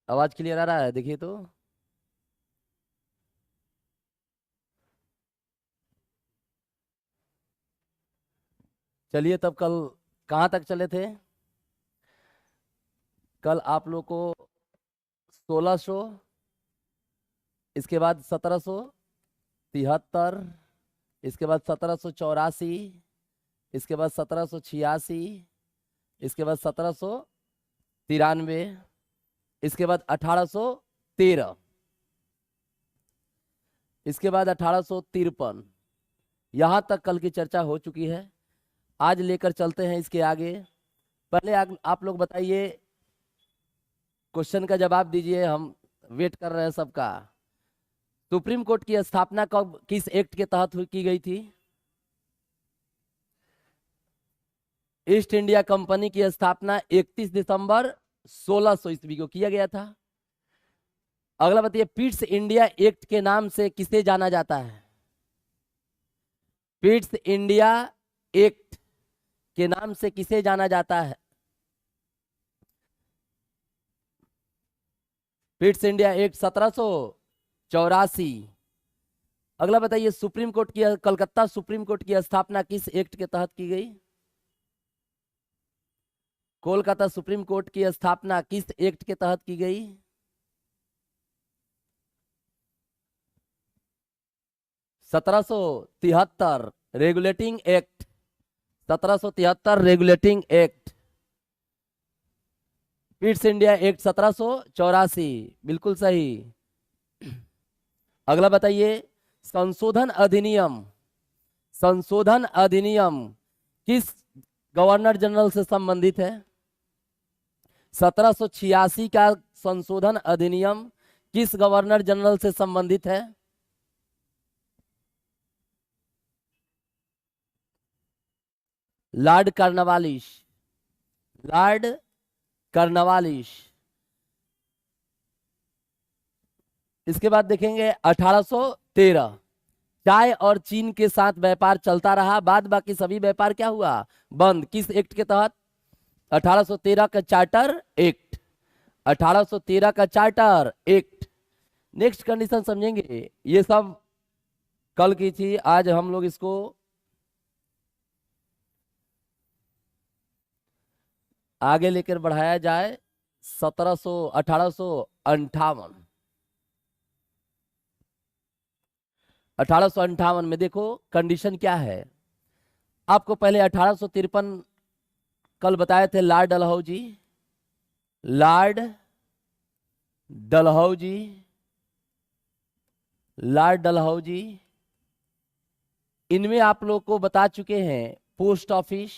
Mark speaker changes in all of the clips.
Speaker 1: आवाज क्लियर आ रहा है? देखिए तो। चलिए तब कल कहाँ तक चले थे? कल आप लोग को 1600, इसके बाद 1773, इसके बाद 1784, इसके बाद 1786, इसके बाद 1793, इसके बाद 1813, इसके बाद 1853। यहां तक कल की चर्चा हो चुकी है। आज लेकर चलते हैं इसके आगे। पहले आप लोग बताइए, क्वेश्चन का जवाब दीजिए, हम वेट कर रहे हैं सबका। सुप्रीम कोर्ट की स्थापना कब, किस एक्ट के तहत की गई थी? ईस्ट इंडिया कंपनी की स्थापना 31 दिसंबर 1600 ईस्वी को किया गया था। अगला बताइए, पिट्स इंडिया एक्ट के नाम से किसे जाना जाता है? पिट्स इंडिया एक्ट के नाम से किसे जाना जाता है? Pitt's India act 1784। अगला बताइए, सुप्रीम कोर्ट की, कलकत्ता सुप्रीम कोर्ट की स्थापना किस एक्ट के तहत की गई? कोलकाता सुप्रीम कोर्ट की स्थापना किस एक्ट के तहत की गई? 1773 regulating act. 1773 regulating act. Pitt's India act 1784, बिल्कुल सही। अगला बताइए, संशोधन अधिनियम, संशोधन अधिनियम किस गवर्नर जनरल से संबंधित है? 1786 का संशोधन अधिनियम किस गवर्नर जनरल से संबंधित है? Lord Cornwallis. Lord Cornwallis. इसके बाद देखेंगे 1813। चाय और चीन के साथ व्यापार चलता रहा, बाद बाकी सभी व्यापार क्या हुआ? बंद। किस एक्ट के तहत? 1813 का चार्टर एक्ट। 1813 का चार्टर एक्ट। नेक्स्ट कंडीशन समझेंगे। ये सब कल की थी, आज हम लोग इसको आगे लेकर बढ़ाया जाए। 1858, 1858 में देखो कंडीशन क्या है। आपको पहले 1853 कल बताए थे, Lord Dalhousie. Lord Dalhousie, Lord Dalhousie. इनमें आप लोग को बता चुके हैं पोस्ट ऑफिस,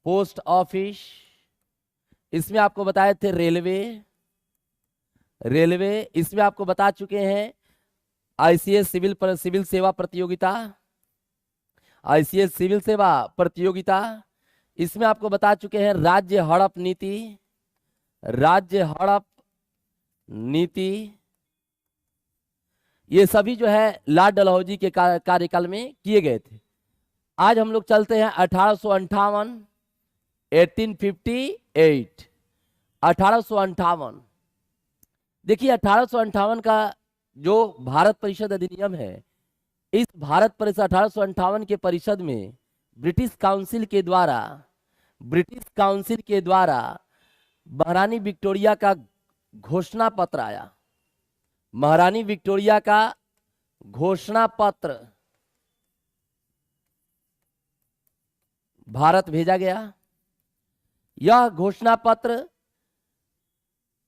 Speaker 1: पोस्ट ऑफिस। इसमें आपको बताए थे रेलवे, रेलवे। इसमें आपको बता चुके हैं आईसीएस सिविल सेवा प्रतियोगिता, आईसीएस सिविल सेवा प्रतियोगिता। इसमें आपको बता चुके हैं राज्य हड़प नीति, राज्य हड़प नीति। ये सभी जो है लॉर्ड डलहौजी के कार्यकाल में किए गए थे। आज हम लोग चलते हैं 1858, 1858, 1858। देखिए 1858 का जो भारत परिषद अधिनियम है, इस भारत परिषद 1858 के परिषद में ब्रिटिश काउंसिल के द्वारा, ब्रिटिश काउंसिल के द्वारा महारानी विक्टोरिया का घोषणा पत्र आया। महारानी विक्टोरिया का घोषणा पत्र भारत भेजा गया। यह घोषणा पत्र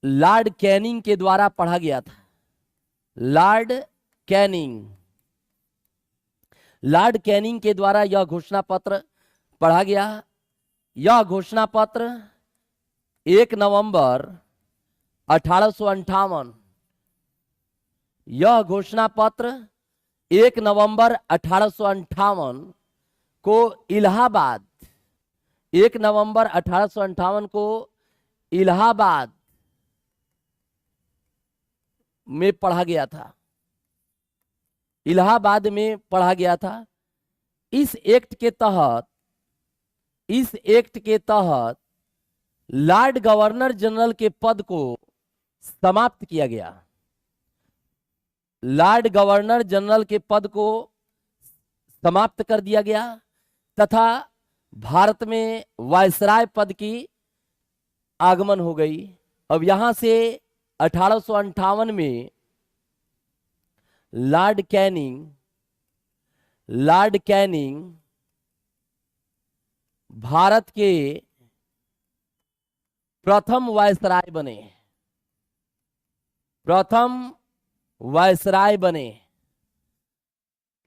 Speaker 1: लॉर्ड कैनिंग के द्वारा पढ़ा गया था। लॉर्ड कैनिंग, लॉर्ड कैनिंग के द्वारा यह घोषणा पत्र पढ़ा गया। यह घोषणा पत्र 1 नवंबर 1858, यह घोषणा पत्र 1 नवंबर 1858 को इलाहाबाद, 1 नवंबर 1858 को इलाहाबाद में पढ़ा गया था। इलाहाबाद में पढ़ा गया था। इस एक्ट के तहत, इस एक्ट के तहत लॉर्ड गवर्नर जनरल के पद को समाप्त किया गया। लॉर्ड गवर्नर जनरल के पद को समाप्त कर दिया गया तथा भारत में वायसराय पद की आगमन हो गई। अब यहां से 1858 में लॉर्ड कैनिंग भारत के प्रथम वायसराय बने।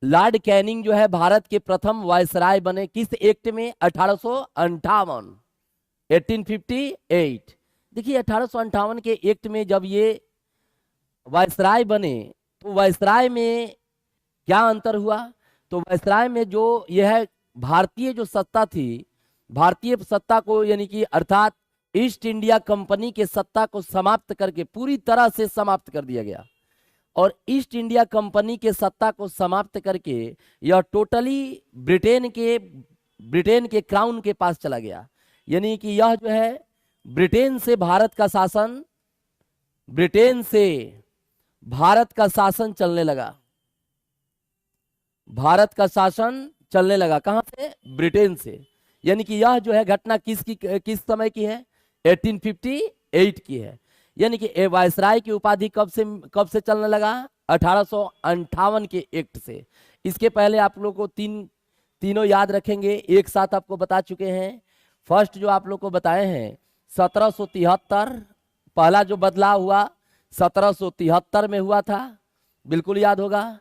Speaker 1: लॉर्ड कैनिंग जो है भारत के प्रथम वायसराय बने। किस एक्ट में? 1858, 1858। देखिए 1858 के एक्ट में जब ये वायसराय बने तो वायसराय में क्या अंतर हुआ? तो वायसराय में जो यह भारतीय जो सत्ता थी, भारतीय सत्ता को यानी कि अर्थात ईस्ट इंडिया कंपनी के सत्ता को समाप्त करके पूरी तरह से समाप्त कर दिया गया। और ईस्ट इंडिया कंपनी के सत्ता को समाप्त करके यह टोटली ब्रिटेन के क्राउन के पास चला गया। यानी कि यह जो है ब्रिटेन से भारत का शासन चलने लगा। भारत का शासन चलने लगा कहां से? ब्रिटेन से। यानी कि यह जो है घटना किस समय की है? 1858 की है। यानी कि वायसराय की उपाधि कब से चलने लगा? 1858 के एक्ट से। इसके पहले आप लोग को तीनों याद रखेंगे, एक साथ आपको बता चुके हैं। फर्स्ट जो आप लोग को बताए हैं 1773, पहला जो बदलाव हुआ 1773 में हुआ था, बिल्कुल याद होगा।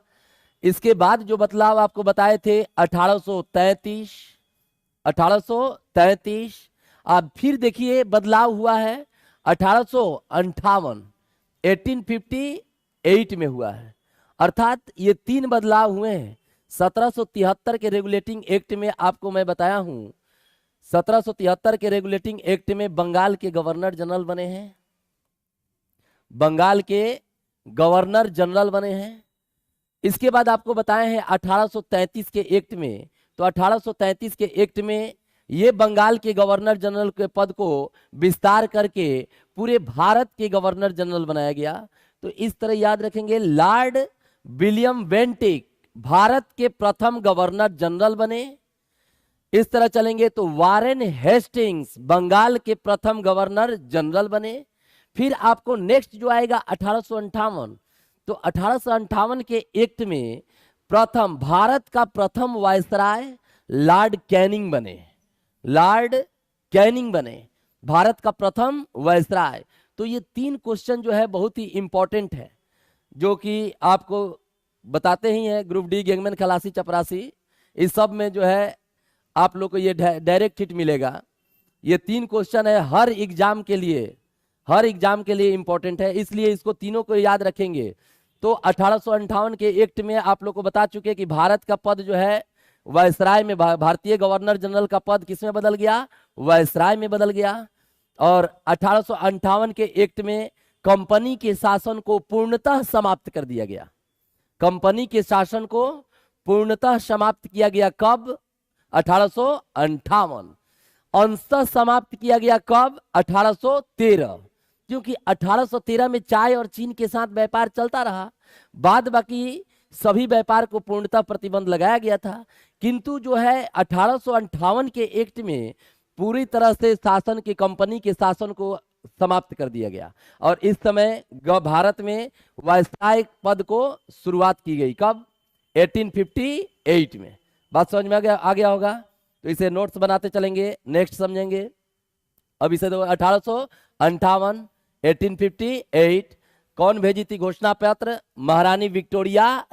Speaker 1: इसके बाद जो बदलाव आपको बताए थे 1833। अब फिर देखिए बदलाव हुआ है 1858, 1858 में हुआ है। अर्थात ये 3 बदलाव हुए हैं। 1773 के रेगुलेटिंग एक्ट में आपको मैं बताया हूं, 1773 के रेगुलेटिंग एक्ट में बंगाल के गवर्नर जनरल बने हैं। इसके बाद आपको बताए हैं 1833 के एक्ट में। तो 1833 के एक्ट में ये बंगाल के गवर्नर जनरल के पद को विस्तार करके पूरे भारत के गवर्नर जनरल बनाया गया। तो इस तरह याद रखेंगे, लॉर्ड विलियम बेंटिक भारत के प्रथम गवर्नर जनरल बने। इस तरह चलेंगे तो वारेन हेस्टिंग्स बंगाल के प्रथम गवर्नर जनरल बने। फिर आपको नेक्स्ट जो आएगा 1858, तो 1858 के एक्ट में भारत का प्रथम वायसराय लॉर्ड कैनिंग बने, भारत का प्रथम वायसराय। तो ये 3 क्वेश्चन जो है बहुत ही इंपॉर्टेंट है, जो कि आपको बताते ही हैं ग्रुप डी, गैंगमैन, खलासी, चपरासी, इस सब में जो है आप लोग को ये डायरेक्ट हिट मिलेगा। ये 3 क्वेश्चन है, हर एग्जाम के लिए इंपॉर्टेंट है, इसलिए इसको तीनों को याद रखेंगे। तो 1858 के एक्ट में आप लोग को बता चुके कि भारत का पद जो है वायसराय में, भारतीय गवर्नर जनरल का पद किसमें बदल गया? वायसराय में बदल गया। और 1858 के एक्ट में कंपनी के शासन को पूर्णतः समाप्त कर दिया गया। कंपनी के शासन को पूर्णतः समाप्त किया गया कब? 1858। अंशतः समाप्त किया गया कब? 1813। क्योंकि 1813 में चाय और चीन के साथ व्यापार चलता रहा, बाद बाकी सभी व्यापार को पूर्णतः प्रतिबंध लगाया गया था। किंतु जो है 1858 के एक्ट में पूरी तरह से शासन के, कंपनी के शासन को समाप्त कर दिया गया। और इस समय भारत में वायसराय पद को शुरुआत की गई कब? 1858 में। बात समझ में आ गया होगा? तो इसे नोट्स बनाते चलेंगे, नेक्स्ट समझेंगे। अब इसे 1858, 1858 कौन भेजी थी घोषणा पत्र? महारानी विक्टोरिया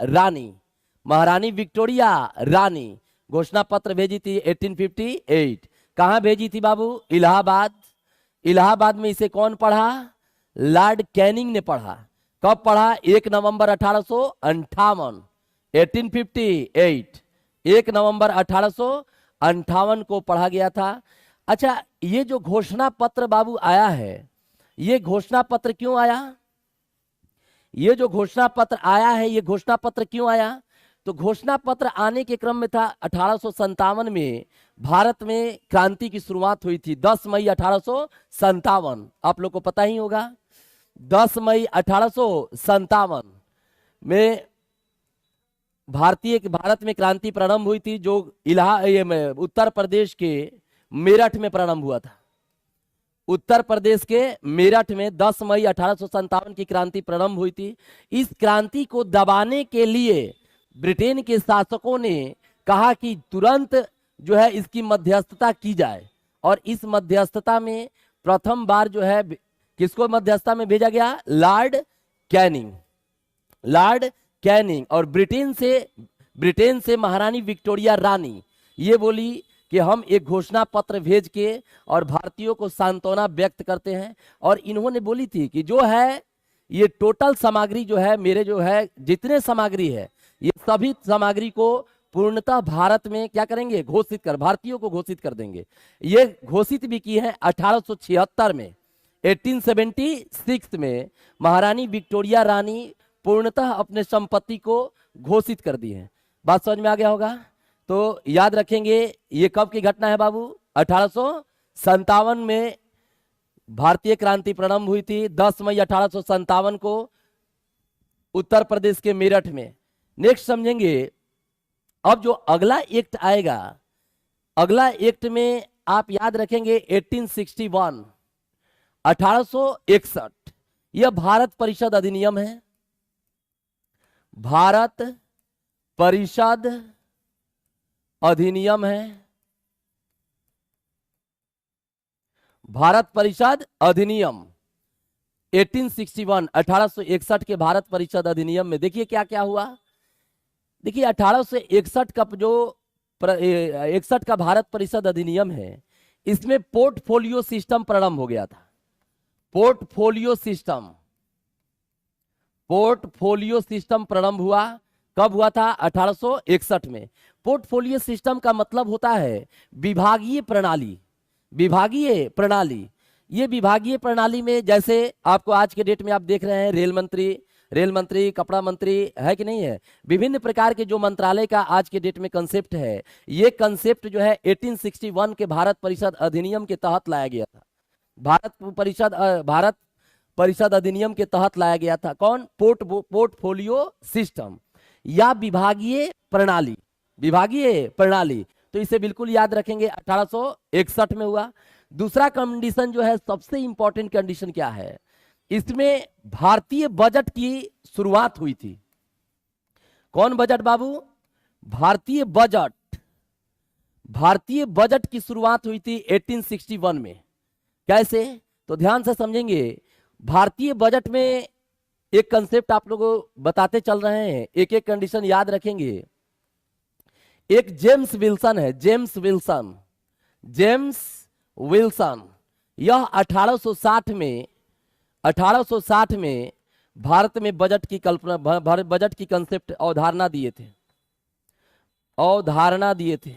Speaker 1: रानी घोषणा पत्र भेजी थी 1858। कहां भेजी थी बाबू? इलाहाबाद में इसे कौन पढ़ा? लॉर्ड कैनिंग ने पढ़ा। कब पढ़ा? 1 नवंबर 1858, 1858, 1 नवंबर 1858 को पढ़ा गया था। अच्छा, ये जो घोषणा पत्र बाबू आया है, ये घोषणा पत्र क्यों आया? ये घोषणा पत्र क्यों आया? तो घोषणा पत्र आने के क्रम में था 1857 में भारत में क्रांति की शुरुआत हुई थी। 10 मई 1857, आप लोग को पता ही होगा। 10 मई 1857 में भारत में क्रांति प्रारंभ हुई थी, जो उत्तर प्रदेश के मेरठ में प्रारंभ हुआ था। उत्तर प्रदेश के मेरठ में 10 मई 1857 की क्रांति प्रारंभ हुई थी। इस क्रांति को दबाने के लिए ब्रिटेन के शासकों ने कहा कि तुरंत जो है इसकी मध्यस्थता की जाए, और इस मध्यस्थता में प्रथम बार जो है किसको मध्यस्थता में भेजा गया? Lord Canning. Lord Canning. और ब्रिटेन से महारानी विक्टोरिया रानी ये बोली कि हम एक घोषणा पत्र भेज के और भारतीयों को सांत्वना व्यक्त करते हैं, और इन्होंने बोली थी कि जो है ये टोटल सामग्री जो है, मेरे जो है जितने सामग्री है, ये सभी सामग्री को पूर्णतः भारत में क्या करेंगे? घोषित कर, भारतीयों को घोषित कर देंगे। ये घोषित भी की है 1876 में। 1876 में महारानी विक्टोरिया रानी पूर्णतः अपने संपत्ति को घोषित कर दी है। बात समझ में आ गया होगा? तो याद रखेंगे ये कब की घटना है बाबू? 1857 में भारतीय क्रांति प्रारंभ हुई थी, 10 मई 1857 को उत्तर प्रदेश के मेरठ में। नेक्स्ट समझेंगे अब जो अगला एक्ट आएगा, अगला एक्ट में आप याद रखेंगे 1861 1861 यह भारत परिषद अधिनियम है। भारत परिषद अधिनियम है। भारत परिषद अधिनियम 1861 1861 के भारत परिषद अधिनियम में देखिए क्या क्या हुआ। देखिए 1861 का जो 61 का भारत परिषद अधिनियम है, इसमें पोर्टफोलियो सिस्टम प्रारंभ हो गया था। पोर्टफोलियो सिस्टम प्रारंभ हुआ। कब हुआ था? 1861 में। पोर्टफोलियो सिस्टम का मतलब होता है विभागीय प्रणाली। विभागीय प्रणाली, ये विभागीय प्रणाली में जैसे आपको आज के डेट में आप देख रहे हैं रेल मंत्री, कपड़ा मंत्री है कि नहीं है, विभिन्न प्रकार के जो मंत्रालय का आज के डेट में कंसेप्ट है, ये कंसेप्ट जो है 1861 के भारत परिषद अधिनियम के तहत लाया गया था। भारत परिषद अधिनियम के तहत लाया गया था। कौन? पोर्टफोलियो सिस्टम या विभागीय प्रणाली। विभागीय प्रणाली, तो इसे बिल्कुल याद रखेंगे 1861 में हुआ। दूसरा कंडीशन जो है, सबसे इंपॉर्टेंट कंडीशन क्या है, इसमें भारतीय बजट की शुरुआत हुई थी। कौन बजट बाबू? भारतीय बजट। भारतीय बजट की शुरुआत हुई थी 1861 में। कैसे? तो ध्यान से समझेंगे। भारतीय बजट में एक कंसेप्ट आप लोगों को बताते चल रहे हैं, एक एक कंडीशन याद रखेंगे। एक जेम्स विल्सन है, जेम्स विल्सन। यह 1860 में भारत में बजट की कल्पना, बजट की कंसेप्ट अवधारणा दिए थे।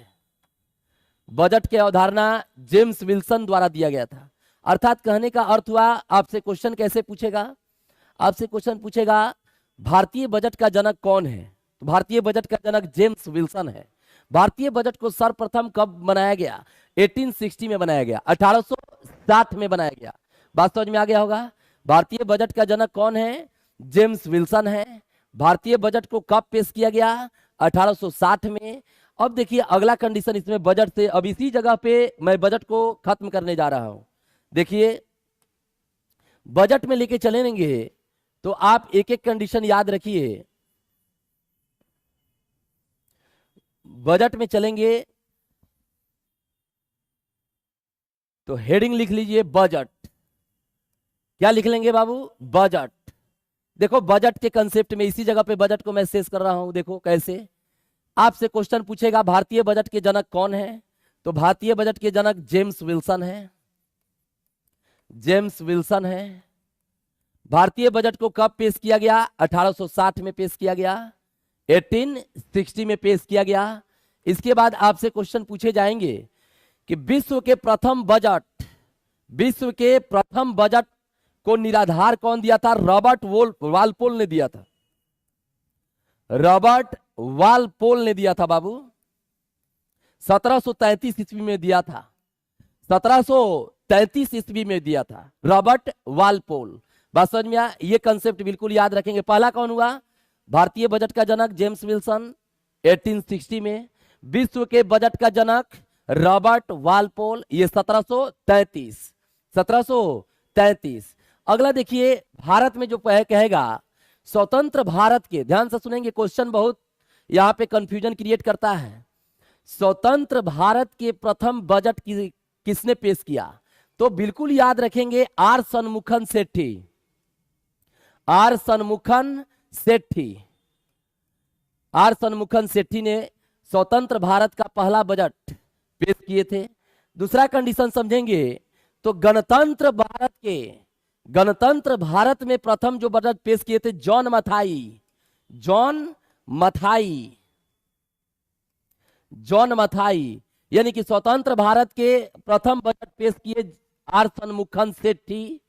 Speaker 1: बजट की अवधारणा जेम्स विल्सन द्वारा दिया गया था। अर्थात कहने का अर्थ हुआ, आपसे क्वेश्चन कैसे पूछेगा? आपसे क्वेश्चन पूछेगा भारतीय बजट का जनक कौन है? तो भारतीय बजट का जनक जेम्स विल्सन है। भारतीय बजट को सर्वप्रथम कब बनाया गया? 1860 में बनाया गया, 1860 में बनाया गया। बात समझ में आ गया होगा? भारतीय बजट का जनक कौन है? जेम्स विल्सन है। भारतीय बजट को कब पेश किया गया? 1860 में। अब देखिए अगला कंडीशन इसमें बजट से, अब इसी जगह पे मैं बजट को खत्म करने जा रहा हूं। देखिए बजट में लेके चलेंगे तो आप एक एक कंडीशन याद रखिए। बजट में चलेंगे तो हेडिंग लिख लीजिए बजट। क्या लिख लेंगे बाबू? बजट। देखो बजट के कंसेप्ट में इसी जगह पे बजट को मैं शेष कर रहा हूं। देखो कैसे आपसे क्वेश्चन पूछेगा भारतीय बजट के जनक कौन है? तो भारतीय बजट के जनक जेम्स विल्सन है। जेम्स विल्सन है। भारतीय बजट को कब पेश किया गया? 1860 में पेश किया गया, 1860 में पेश किया गया। इसके बाद आपसे क्वेश्चन पूछे जाएंगे कि विश्व के प्रथम बजट को निराधार कौन दिया था? रॉबर्ट वालपोल ने दिया था। रॉबर्ट वालपोल ने दिया था बाबू। 1733 ईस्वी में दिया था। 1733 ईस्वी में दिया था रॉबर्ट वालपोल। बात समझ में आया? ये कंसेप्ट बिल्कुल याद रखेंगे। पहला कौन हुआ? भारतीय बजट का जनक जेम्स विल्सन 1860 में। विश्व के बजट का जनक रॉबर्ट वालपोल, ये 1733। अगला देखिए, भारत में जो कहेगा स्वतंत्र भारत के, ध्यान से सुनेंगे, क्वेश्चन बहुत यहां पे कंफ्यूजन क्रिएट करता है। स्वतंत्र भारत के प्रथम बजट किसने पेश किया? तो बिल्कुल याद रखेंगे, आर सन्मुखन सेठी। आर सन्मुखन सेठी ने स्वतंत्र भारत का पहला बजट पेश किए थे। दूसरा कंडीशन समझेंगे तो गणतंत्र भारत में प्रथम जो बजट पेश किए थे जॉन मथाई, यानी कि स्वतंत्र भारत के प्रथम बजट पेश किए आर सन्मुखन सेठी।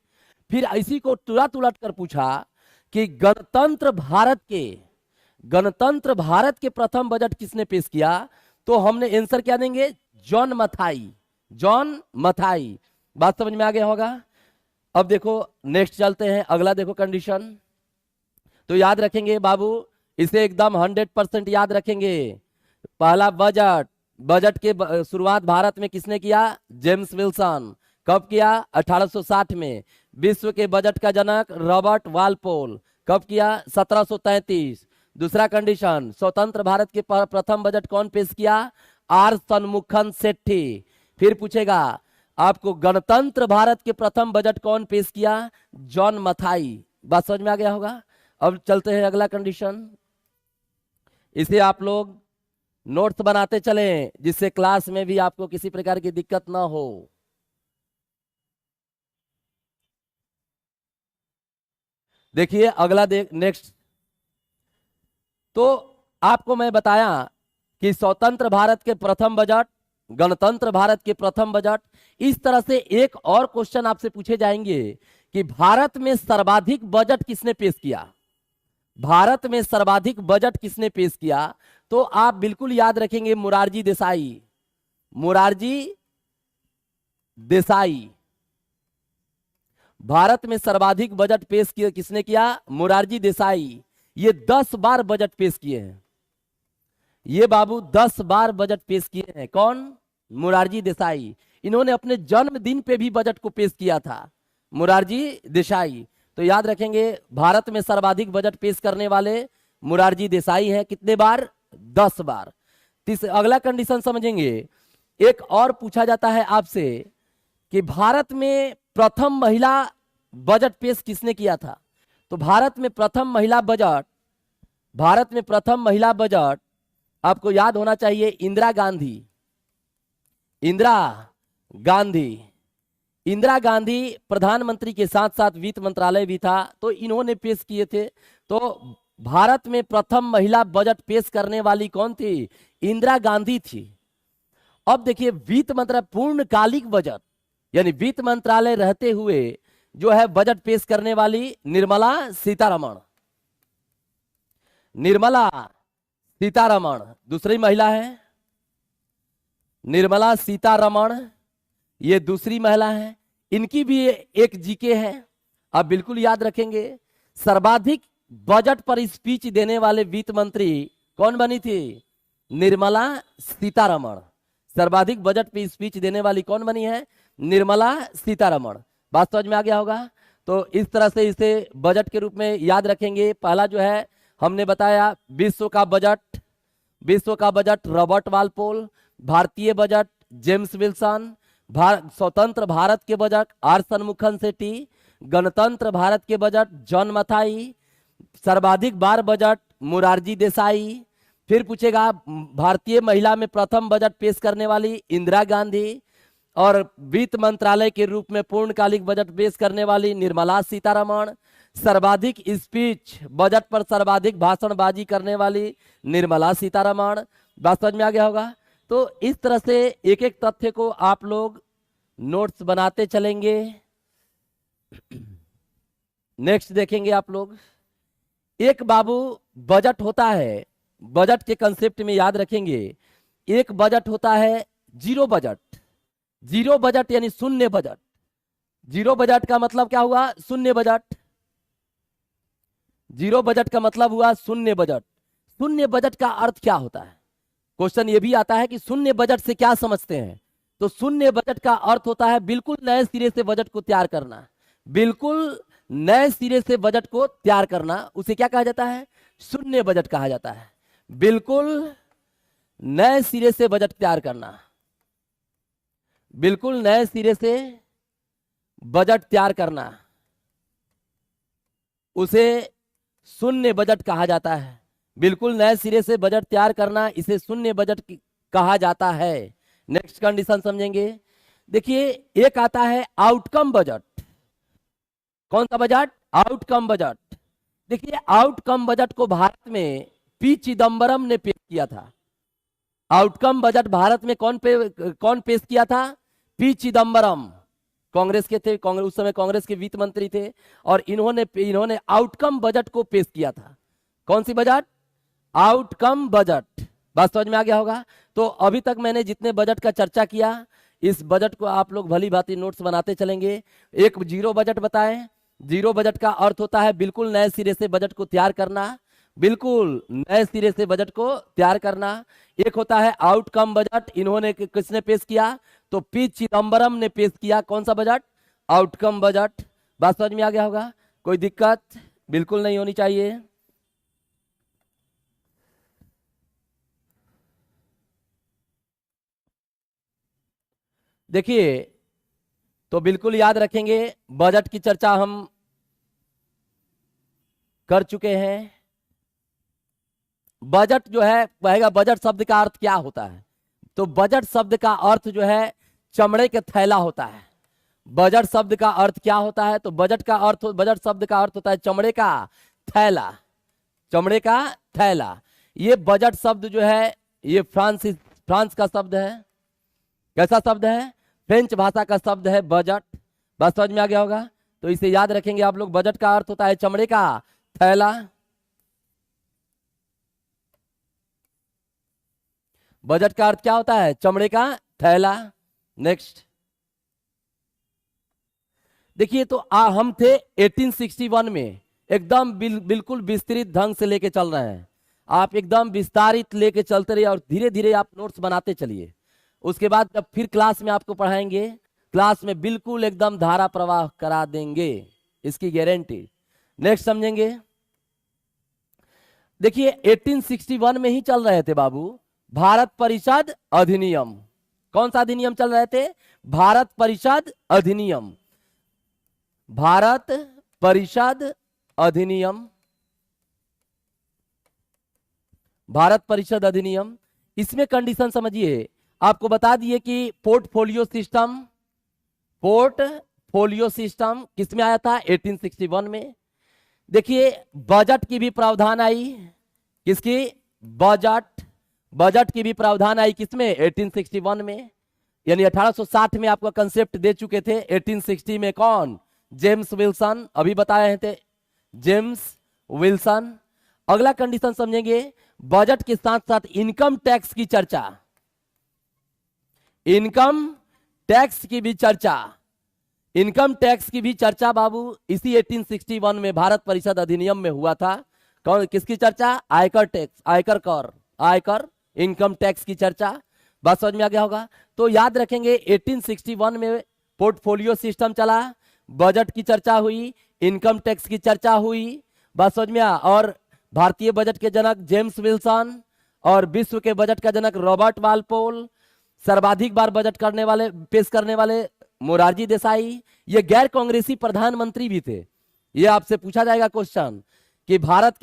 Speaker 1: फिर इसी को तुरंत उलट कर पूछा कि गणतंत्र भारत के प्रथम बजट किसने पेश किया? तो हमने आंसर क्या देंगे? जॉन मथाई। बात समझ में आ गया होगा। अब देखो नेक्स्ट चलते हैं, अगला देखो कंडीशन। तो याद रखेंगे बाबू, इसे एकदम 100% याद रखेंगे। पहला बजट के शुरुआत भारत में किसने किया? James Wilson. कब किया? 1860 में। विश्व के बजट का जनक रॉबर्ट वालपोल। कब किया? 1733। दूसरा कंडीशन, स्वतंत्र भारत के प्रथम बजट कौन पेश किया? आर सन्मुखन सेठी। फिर पूछेगा आपको गणतंत्र भारत के प्रथम बजट कौन पेश किया? जॉन मथाई। बात समझ में आ गया होगा। अब चलते हैं अगला कंडीशन। इसे आप लोग नोट्स बनाते चलें, जिससे क्लास में भी आपको किसी प्रकार की दिक्कत ना हो। देखिए अगला नेक्स्ट। तो आपको मैं बताया कि स्वतंत्र भारत के प्रथम बजट, गणतंत्र भारत के प्रथम बजट। इस तरह से एक और क्वेश्चन आपसे पूछे जाएंगे कि भारत में सर्वाधिक बजट किसने पेश किया? भारत में सर्वाधिक बजट किसने पेश किया? तो आप बिल्कुल याद रखेंगे, मोरारजी देसाई। भारत में सर्वाधिक बजट पेश किया किसने किया? मोरारजी देसाई। ये 10 बार बजट पेश किए हैं। ये बाबू 10 बार बजट पेश किए हैं। कौन? मोरारजी देसाई। इन्होंने अपने जन्मदिन पे भी बजट को पेश किया था, मोरारजी देसाई। तो याद रखेंगे, भारत में सर्वाधिक बजट पेश करने वाले मोरारजी देसाई हैं। कितने बार? 10 बार। अगला कंडीशन समझेंगे। एक और पूछा जाता है आपसे कि भारत में प्रथम महिला बजट पेश किसने किया था? तो भारत में प्रथम महिला बजट आपको याद होना चाहिए, इंदिरा गांधी प्रधानमंत्री के साथ साथ वित्त मंत्रालय भी था, तो इन्होंने पेश किए थे। तो भारत में प्रथम महिला बजट पेश करने वाली कौन थी? इंदिरा गांधी थी। अब देखिए, वित्त मंत्रालय पूर्णकालिक बजट, यानी वित्त मंत्रालय रहते हुए जो है बजट पेश करने वाली निर्मला सीतारमण दूसरी महिला है। निर्मला सीतारमण ये दूसरी महिला है। इनकी भी एक जीके है, आप बिल्कुल याद रखेंगे। सर्वाधिक बजट पर स्पीच देने वाले वित्त मंत्री कौन बनी थी? निर्मला सीतारमण। सर्वाधिक बजट पे स्पीच देने वाली कौन बनी है? निर्मला सीतारमण। बात समझ में आ गया होगा। तो इस तरह से इसे बजट के रूप में याद रखेंगे। पहला जो है हमने बताया, विश्व का बजट रॉबर्ट वालपोल, भारतीय बजट जेम्स विल्सन, स्वतंत्र भारत के बजट आर सन्मुखन सेठी, गणतंत्र भारत के बजट जॉन मथाई, सर्वाधिक बार बजट मोरारजी देसाई। फिर पूछेगा भारतीय महिला में प्रथम बजट पेश करने वाली इंदिरा गांधी, और वित्त मंत्रालय के रूप में पूर्णकालिक बजट पेश करने वाली निर्मला सीतारमण, सर्वाधिक स्पीच बजट पर सर्वाधिक भाषणबाजी करने वाली निर्मला सीतारमण। बात समझ में आ गया होगा। तो इस तरह से एक एक तथ्य को आप लोग नोट्स बनाते चलेंगे। नेक्स्ट देखेंगे आप लोग, एक बाबू बजट होता है, बजट के कंसेप्ट में याद रखेंगे, एक बजट होता है जीरो बजट यानी शून्य बजट। जीरो बजट का मतलब क्या हुआ? शून्य बजट। जीरो बजट का मतलब हुआ शून्य बजट। शून्य बजट का अर्थ क्या होता है? क्वेश्चन ये भी आता है कि शून्य बजट से क्या समझते हैं। तो शून्य बजट का अर्थ होता है बिल्कुल नए सिरे से बजट को तैयार करना। बिल्कुल नए सिरे से बजट को तैयार करना, उसे क्या कहा जाता है? शून्य बजट कहा जाता है। बिल्कुल नए सिरे से बजट तैयार करना, बिल्कुल नए सिरे से बजट तैयार करना, उसे शून्य बजट कहा जाता है। बिल्कुल नए सिरे से बजट तैयार करना, इसे शून्य बजट कहा जाता है। नेक्स्ट कंडीशन समझेंगे। देखिए, एक आता है आउटकम बजट। कौन सा बजट? Outcome budget. देखिए, आउटकम बजट को भारत में पी चिदम्बरम ने पेश किया था। आउटकम बजट भारत में कौन पेश किया था? पी चिदम्बरम, कांग्रेस के थे। कांग्रेस उस समय कांग्रेस के वित्त मंत्री थे, और इन्होंने आउटकम बजट को पेश किया था। कौन सी बजट? Outcome budget. बात समझ में आ गया होगा। तो अभी तक मैंने जितने बजट का चर्चा किया, इस बजट को आप लोग भली भांति नोट्स बनाते चलेंगे। एक जीरो बजट बताएं। जीरो बजट का अर्थ होता है बिल्कुल नए सिरे से बजट को तैयार करना, बिल्कुल नए सिरे से बजट को तैयार करना। एक होता है आउटकम बजट। इन्होंने किसने पेश किया? तो पी चिदम्बरम ने पेश किया। कौन सा बजट? Outcome budget. बात समझ में आ गया होगा। कोई दिक्कत बिल्कुल नहीं होनी चाहिए। देखिए, तो बिल्कुल याद रखेंगे, बजट की चर्चा हम कर चुके हैं। बजट जो है कहेगा, बजट शब्द का अर्थ क्या होता है? तो बजट शब्द का अर्थ जो है चमड़े के थैला होता है। बजट शब्द का अर्थ क्या होता है? तो बजट शब्द का अर्थ होता है चमड़े का थैला। चमड़े का थैला। ये बजट शब्द जो है, ये फ्रांस का शब्द है। कैसा शब्द है? फ्रेंच भाषा का शब्द है बजट। बस समझ में आ गया होगा। तो इसे याद रखेंगे आप लोग। बजट का अर्थ होता है चमड़े का थैला। बजट का अर्थ क्या होता है? चमड़े का थैला। नेक्स्ट देखिए, तो हम थे 1861 में। एकदम बिल्कुल विस्तृत ढंग से लेके चल रहे हैं। आप एकदम विस्तारित लेके चलते रहिए, और धीरे धीरे आप नोट्स बनाते चलिए। उसके बाद जब फिर क्लास में आपको पढ़ाएंगे, क्लास में बिल्कुल एकदम धारा प्रवाह करा देंगे, इसकी गारंटी। नेक्स्ट समझेंगे। देखिए, 1861 में ही चल रहे थे बाबू भारत परिषद अधिनियम। कौन सा अधिनियम चल रहे थे? भारत परिषद अधिनियम। भारत परिषद अधिनियम। भारत परिषद अधिनियम। इसमें कंडीशन समझिए। आपको बता दिए कि पोर्टफोलियो सिस्टम किसमें आया था? 1861 में। देखिए, बजट की भी प्रावधान आई। किसकी? बजट की भी प्रावधान आई किसमें? 1861 में। यानी 1860 में आपको कंसेप्ट दे चुके थे। 1860 में कौन? James Wilson. अभी बताए थे जेम्स विल्सन। अगला कंडीशन समझेंगे। बजट के साथ साथ इनकम टैक्स की चर्चा। इनकम टैक्स की भी चर्चा। इनकम टैक्स की भी चर्चा बाबू इसी 1861 में भारत परिषद अधिनियम में हुआ था। कौन किसकी चर्चा? आयकर टैक्स, आयकर इनकम टैक्स की चर्चा। बात समझ में आ गया होगा। तो याद रखेंगे, 1861 में पोर्टफोलियो सिस्टम चला, बजट की चर्चा हुई, इनकम टैक्स की चर्चा हुई। बात समझ में आ। और भारतीय बजट के जनक जेम्स विल्सन, और विश्व के बजट का जनक रॉबर्ट वालपोल, सर्वाधिक बार बजट पेश करने वाले मोरारजी देसाई, ये गैर कांग्रेसी प्रधानमंत्री भी थे। ये आपसे पूछा जाएगा क्वेश्चन कि भारत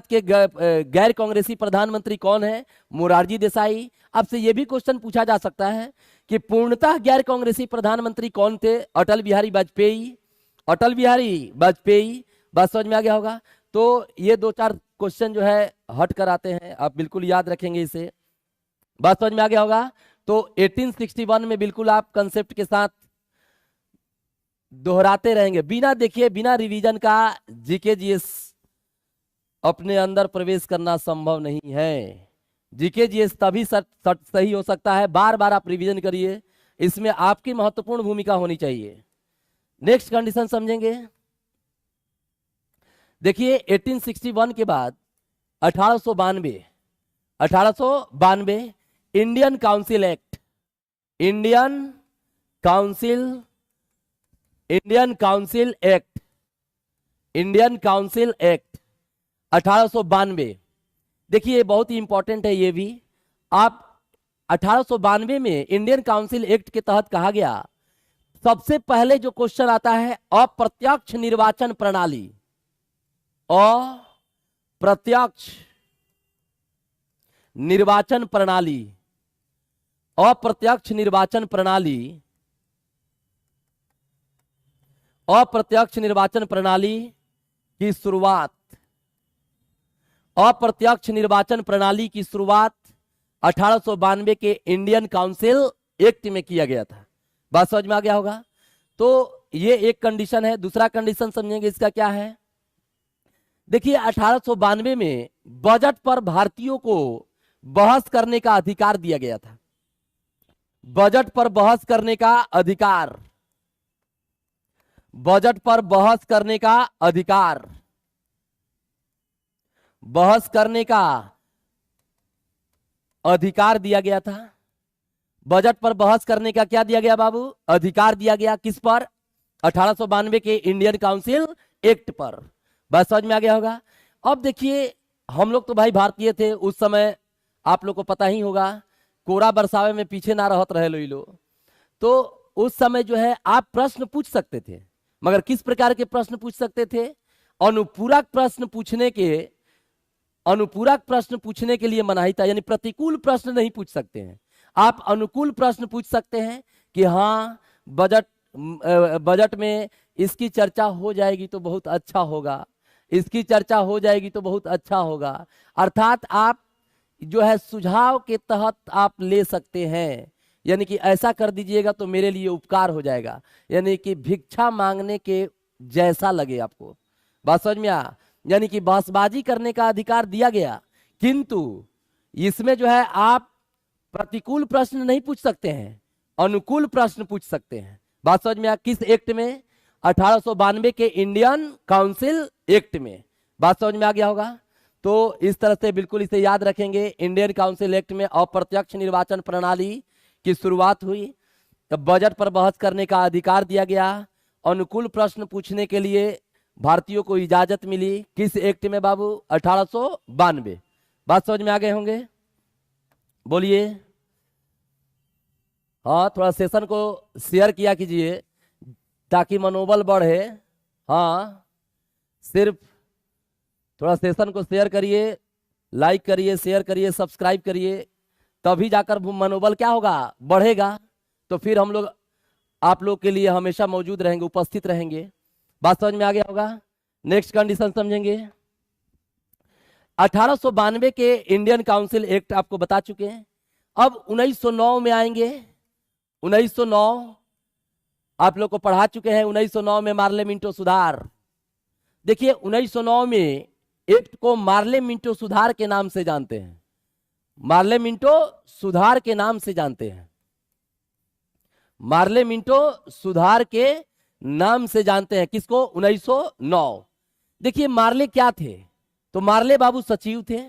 Speaker 1: के गैर कांग्रेसी प्रधानमंत्री कौन है? मोरारजी देसाई। आपसे यह भी क्वेश्चन पूछा जा सकता है कि पूर्णतः गैर कांग्रेसी प्रधानमंत्री कौन थे? अटल बिहारी वाजपेयी। बात समझ में आ गया होगा। तो ये दो चार क्वेश्चन जो है हट कर आते हैं, आप बिल्कुल याद रखेंगे इसे। बात समझ में आ गया होगा। तो 1861 में बिल्कुल आप कंसेप्ट के साथ दोहराते रहेंगे। बिना रिवीजन का जीके जीएस अपने अंदर प्रवेश करना संभव नहीं है। जीके जीएस तभी सही हो सकता है, बार बार आप रिवीजन करिए, इसमें आपकी महत्वपूर्ण भूमिका होनी चाहिए। नेक्स्ट कंडीशन समझेंगे। देखिए 1861 के बाद 1892 Indian council act, Indian council act, Indian council act 1892। देखिए बहुत ही इंपॉर्टेंट है ये भी। आप 1892 में इंडियन काउंसिल एक्ट के तहत कहा गया, सबसे पहले जो क्वेश्चन आता है अप्रत्यक्ष निर्वाचन प्रणाली, अप्रत्यक्ष निर्वाचन प्रणाली, अप्रत्यक्ष निर्वाचन प्रणाली, अप्रत्यक्ष निर्वाचन प्रणाली की शुरुआत, अप्रत्यक्ष निर्वाचन प्रणाली की शुरुआत 1892 के इंडियन काउंसिल एक्ट में किया गया था। बात समझ में आ गया होगा। तो ये एक कंडीशन है। दूसरा कंडीशन समझेंगे इसका क्या है। देखिए 1892 में बजट पर भारतीयों को बहस करने का अधिकार दिया गया था। बजट पर बहस करने का अधिकार, बजट पर बहस करने का अधिकार, बहस करने का अधिकार दिया गया था। बजट पर बहस करने का क्या दिया गया बाबू? अधिकार दिया गया। किस पर? 1892 के इंडियन काउंसिल एक्ट पर। बात समझ में आ गया होगा। अब देखिए हम लोग तो भाई भारतीय थे उस समय, आप लोग को पता ही होगा, कोरा बरसावे में पीछे ना रहत रहे लो। तो उस समय जो है आप प्रश्न पूछ सकते थे, मगर किस प्रकार के प्रश्न पूछ सकते थे? अनुपूरक प्रश्न पूछने के, अनुपूरक प्रश्न पूछने के लिए मनाही था, यानी प्रतिकूल प्रश्न नहीं पूछ सकते हैं। आप अनुकूल प्रश्न पूछ सकते हैं कि हाँ बजट में इसकी चर्चा हो जाएगी तो बहुत अच्छा होगा, इसकी चर्चा हो जाएगी तो बहुत अच्छा होगा। अर्थात आप जो है सुझाव के तहत आप ले सकते हैं, यानी कि ऐसा कर दीजिएगा तो मेरे लिए उपकार हो जाएगा, यानी कि भिक्षा मांगने के जैसा लगे आपको। बात समझ में आ, यानी कि बहसबाजी करने का अधिकार दिया गया, किंतु इसमें जो है आप प्रतिकूल प्रश्न नहीं पूछ सकते हैं, अनुकूल प्रश्न पूछ सकते हैं। बात समझ में आ? किस एक्ट में? 1892 के इंडियन काउंसिल एक्ट में। बात समझ में आ गया होगा। तो इस तरह से बिल्कुल इसे याद रखेंगे। इंडियन काउंसिल एक्ट में अप्रत्यक्ष निर्वाचन प्रणाली की शुरुआत हुई, बजट पर बहस करने का अधिकार दिया गया, अनुकूल प्रश्न पूछने के लिए भारतीयों को इजाजत मिली। किस एक्ट में बाबू? 1892। बात समझ में आ गए होंगे, बोलिए। हाँ, थोड़ा सेशन को शेयर किया कीजिए ताकि मनोबल बढ़े। हाँ, सिर्फ थोड़ा सेशन को शेयर करिए, लाइक करिए, शेयर करिए, सब्सक्राइब करिए, तभी जाकर मनोबल क्या होगा? बढ़ेगा। तो फिर हम लोग आप लोग के लिए हमेशा मौजूद रहेंगे, उपस्थित रहेंगे। बात समझ में आ गया होगा। नेक्स्ट कंडीशन समझेंगे। 1892 के इंडियन काउंसिल एक्ट आपको बता चुके हैं। अब 1909 में आएंगे। 1909 आप लोग को पढ़ा चुके हैं। 1909 में मार्ले मिंटो सुधार। देखिए 1909 में एक्ट को मार्ले मिंटो सुधार के नाम से जानते हैं, मार्ले मिंटो सुधार के नाम से जानते हैं, मार्ले मिंटो सुधार के नाम से जानते हैं। किसको? 1909। देखिए मार्ले क्या थे? तो मार्ले बाबू सचिव थे।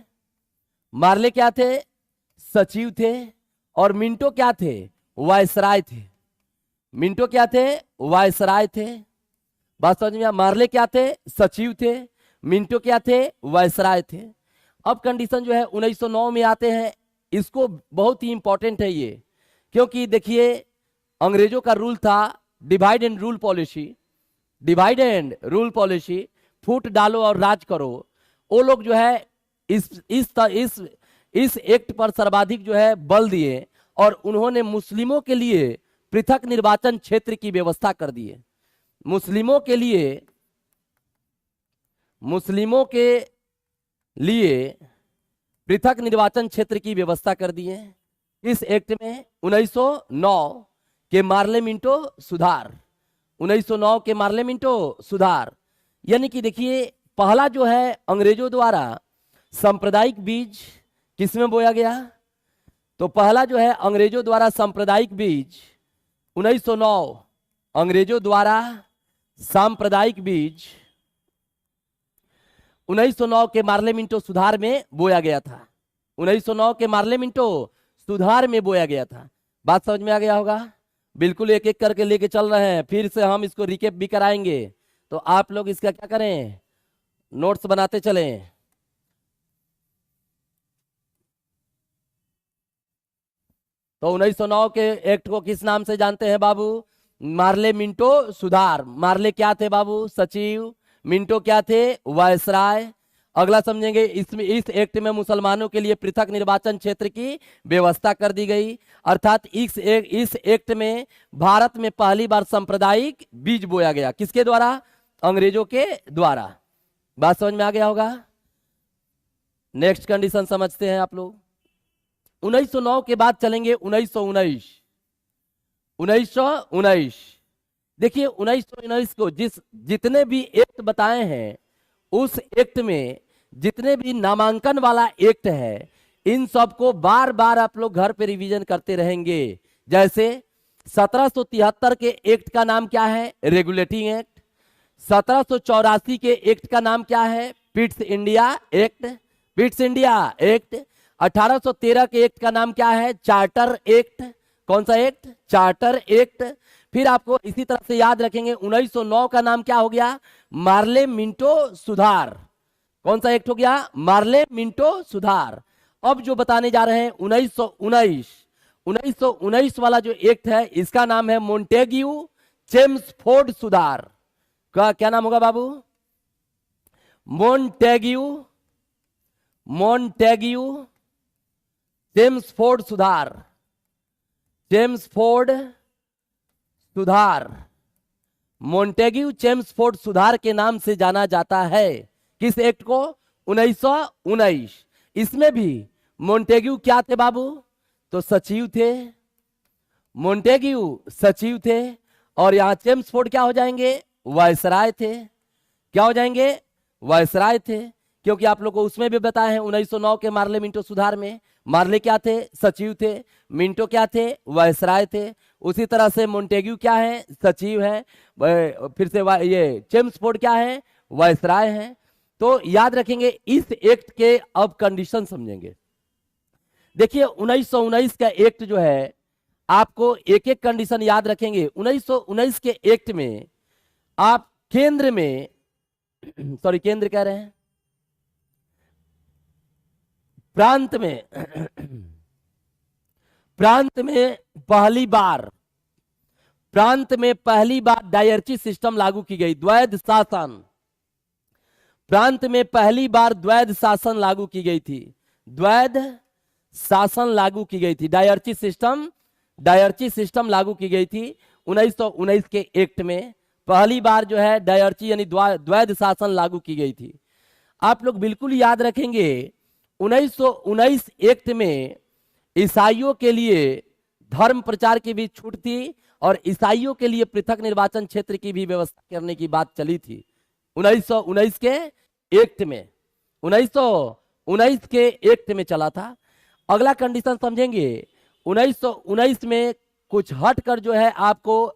Speaker 1: मार्ले क्या थे? सचिव थे। और मिंटो क्या थे? वायसराय थे। मिंटो क्या थे? वायसराय थे। बात समझ में? मार्ले क्या थे? सचिव थे। मिंटो क्या थे? वायसराय थे। अब कंडीशन जो है 1909 में आते हैं। इसको बहुत ही इंपॉर्टेंट है ये, क्योंकि देखिए अंग्रेजों का रूल था divide and rule policy, divide and rule policy, फूट डालो और राज करो। वो लोग जो है इस एक्ट पर सर्वाधिक जो है बल दिए और उन्होंने मुस्लिमों के लिए पृथक निर्वाचन क्षेत्र की व्यवस्था कर दी है। मुस्लिमों के लिए पृथक निर्वाचन क्षेत्र की व्यवस्था कर दी है। इस एक्ट में 1909 के मार्ले मिंटो सुधार, 1909 के मार्ले मिंटो सुधार, यानी कि देखिए पहला जो है अंग्रेजों द्वारा सांप्रदायिक बीज किसमें बोया गया? तो पहला जो है अंग्रेजों द्वारा सांप्रदायिक बीज 1909, अंग्रेजों द्वारा सांप्रदायिक बीज 1909 के मार्ले मिंटो सुधार में बोया गया था। 1909 के मार्ले मिंटो सुधार में बोया गया था। बात समझ में आ गया होगा। बिल्कुल एक एक करके लेके चल रहे हैं, फिर से हम इसको रिकेप भी कराएंगे, तो आप लोग इसका क्या करें, नोट्स बनाते चलें। तो 1909 के एक्ट को किस नाम से जानते हैं बाबू? मार्ले मिंटो सुधार। मार्ले क्या थे बाबू? सचिव। मिंटो क्या थे? वायसराय। अगला समझेंगे, इसमें इस एक्ट में मुसलमानों के लिए पृथक निर्वाचन क्षेत्र की व्यवस्था कर दी गई। अर्थात इस एक्ट में भारत में पहली बार सांप्रदायिक बीज बोया गया। किसके द्वारा? अंग्रेजों के द्वारा। बात समझ में आ गया होगा। नेक्स्ट कंडीशन समझते हैं आप लोग। 1909 के बाद चलेंगे 1919। 1919 देखिए, 1919 को जितने भी एक्ट बताए हैं, उस एक्ट में जितने भी नामांकन वाला एक्ट है, इन सबको बार बार आप लोग घर पे रिवीजन करते रहेंगे। जैसे 1773 के एक्ट का नाम क्या है? Regulating act. 1784 के एक्ट का नाम क्या है? Pitt's India act. Pitt's India act. 1813 के एक्ट का नाम क्या है? Charter act. कौन सा एक्ट? Charter act. फिर आपको इसी तरह से याद रखेंगे, 1909 का नाम क्या हो गया? मार्ले मिंटो सुधार। कौन सा एक्ट हो गया? मार्ले मिंटो सुधार। अब जो बताने जा रहे हैं 1919, 1919 वाला जो एक्ट है, इसका नाम है मोंटेग्यू चेम्सफोर्ड सुधार। क्या नाम होगा बाबू? मोंटेग्यू चेम्सफोर्ड सुधार। चेम्सफोर्ड सुधार, मोंटेग्यू चेम्सफोर्ड सुधार के नाम से जाना जाता है। किस एक्ट को? 1919। इसमें भी मोंटेग्यू क्या थे बाबू? तो सचिव थे। मोंटेग्यू सचिव थे, और यहां चेम्सफोर्ड क्या हो जाएंगे? वायसराय थे। क्या हो जाएंगे? वायसराय थे। क्योंकि आप लोग को उसमें भी बताए हैं 1909 के मार्ले मिंटो सुधार में, मार्ले क्या थे? सचिव थे। मिंटो क्या थे? वायसराय थे। उसी तरह से मोंटेग्यू क्या है? सचिव है। फिर से ये चेम्सफोर्ड क्या है? वायसराय है। तो याद रखेंगे, इस एक्ट के अब कंडीशन समझेंगे। देखिए, 1919 का एक्ट जो है, आपको एक एक कंडीशन याद रखेंगे। 1919 के एक्ट में आप केंद्र में केंद्र कह रहे हैं, प्रांत में पहली बार डायरची सिस्टम लागू की गई। द्वैध शासन। प्रांत में पहली बार द्वैध शासन लागू की गई थी। द्वैध शासन लागू की गई थी। डायरची सिस्टम लागू की गई थी 1919 के एक्ट में। पहली बार जो है डायरची यानी द्वैध शासन लागू की गई थी। आप लोग बिल्कुल याद रखेंगे, 1919 एक्ट में ईसाइयों के लिए धर्म प्रचार की भी छूट थी, और ईसाइयों के लिए पृथक निर्वाचन क्षेत्र की भी व्यवस्था करने की बात चली थी 1919 के एक्ट में। 1919 के एक्ट में चला था। अगला कंडीशन समझेंगे, 1919 में कुछ हटकर जो है आपको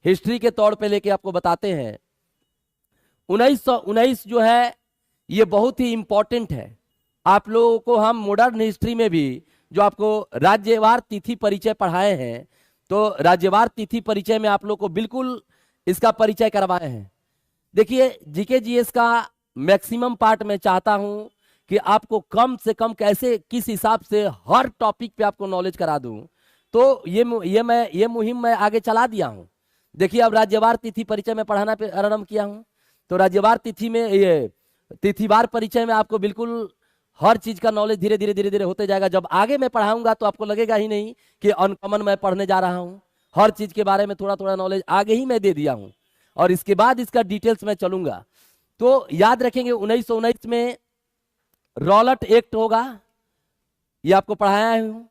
Speaker 1: हिस्ट्री के तौर पे लेके आपको बताते हैं। 1919 जो है ये बहुत ही इंपॉर्टेंट है। आप लोगों को हम मॉडर्न हिस्ट्री में भी जो आपको राज्यवार तिथि परिचय पढ़ाए हैं, तो राज्यवार तिथि परिचय में आप लोग को बिल्कुल इसका परिचय करवाए हैं। देखिए, जीके जीएस का मैक्सिमम पार्ट मैं चाहता हूं कि आपको कम से कम कैसे किस हिसाब से हर टॉपिक पे आपको नॉलेज करा दूं। तो ये मुहिम मैं आगे चला दिया हूं। देखिए, अब राज्यवार तिथि परिचय में पढ़ाना पे आरंभ किया हूं, तो राज्यवार तिथि में ये तिथिवार परिचय में आपको बिल्कुल हर चीज का नॉलेज धीरे धीरे होते जाएगा। जब आगे मैं पढ़ाऊंगा तो आपको लगेगा ही नहीं कि अनकॉमन मैं पढ़ने जा रहा हूं। हर चीज के बारे में थोड़ा थोड़ा नॉलेज आगे ही मैं दे दिया हूं, और इसके बाद इसका डिटेल्स में चलूंगा। तो याद रखेंगे, 1919 में रॉलट एक्ट होगा, ये आपको पढ़ाया हूं।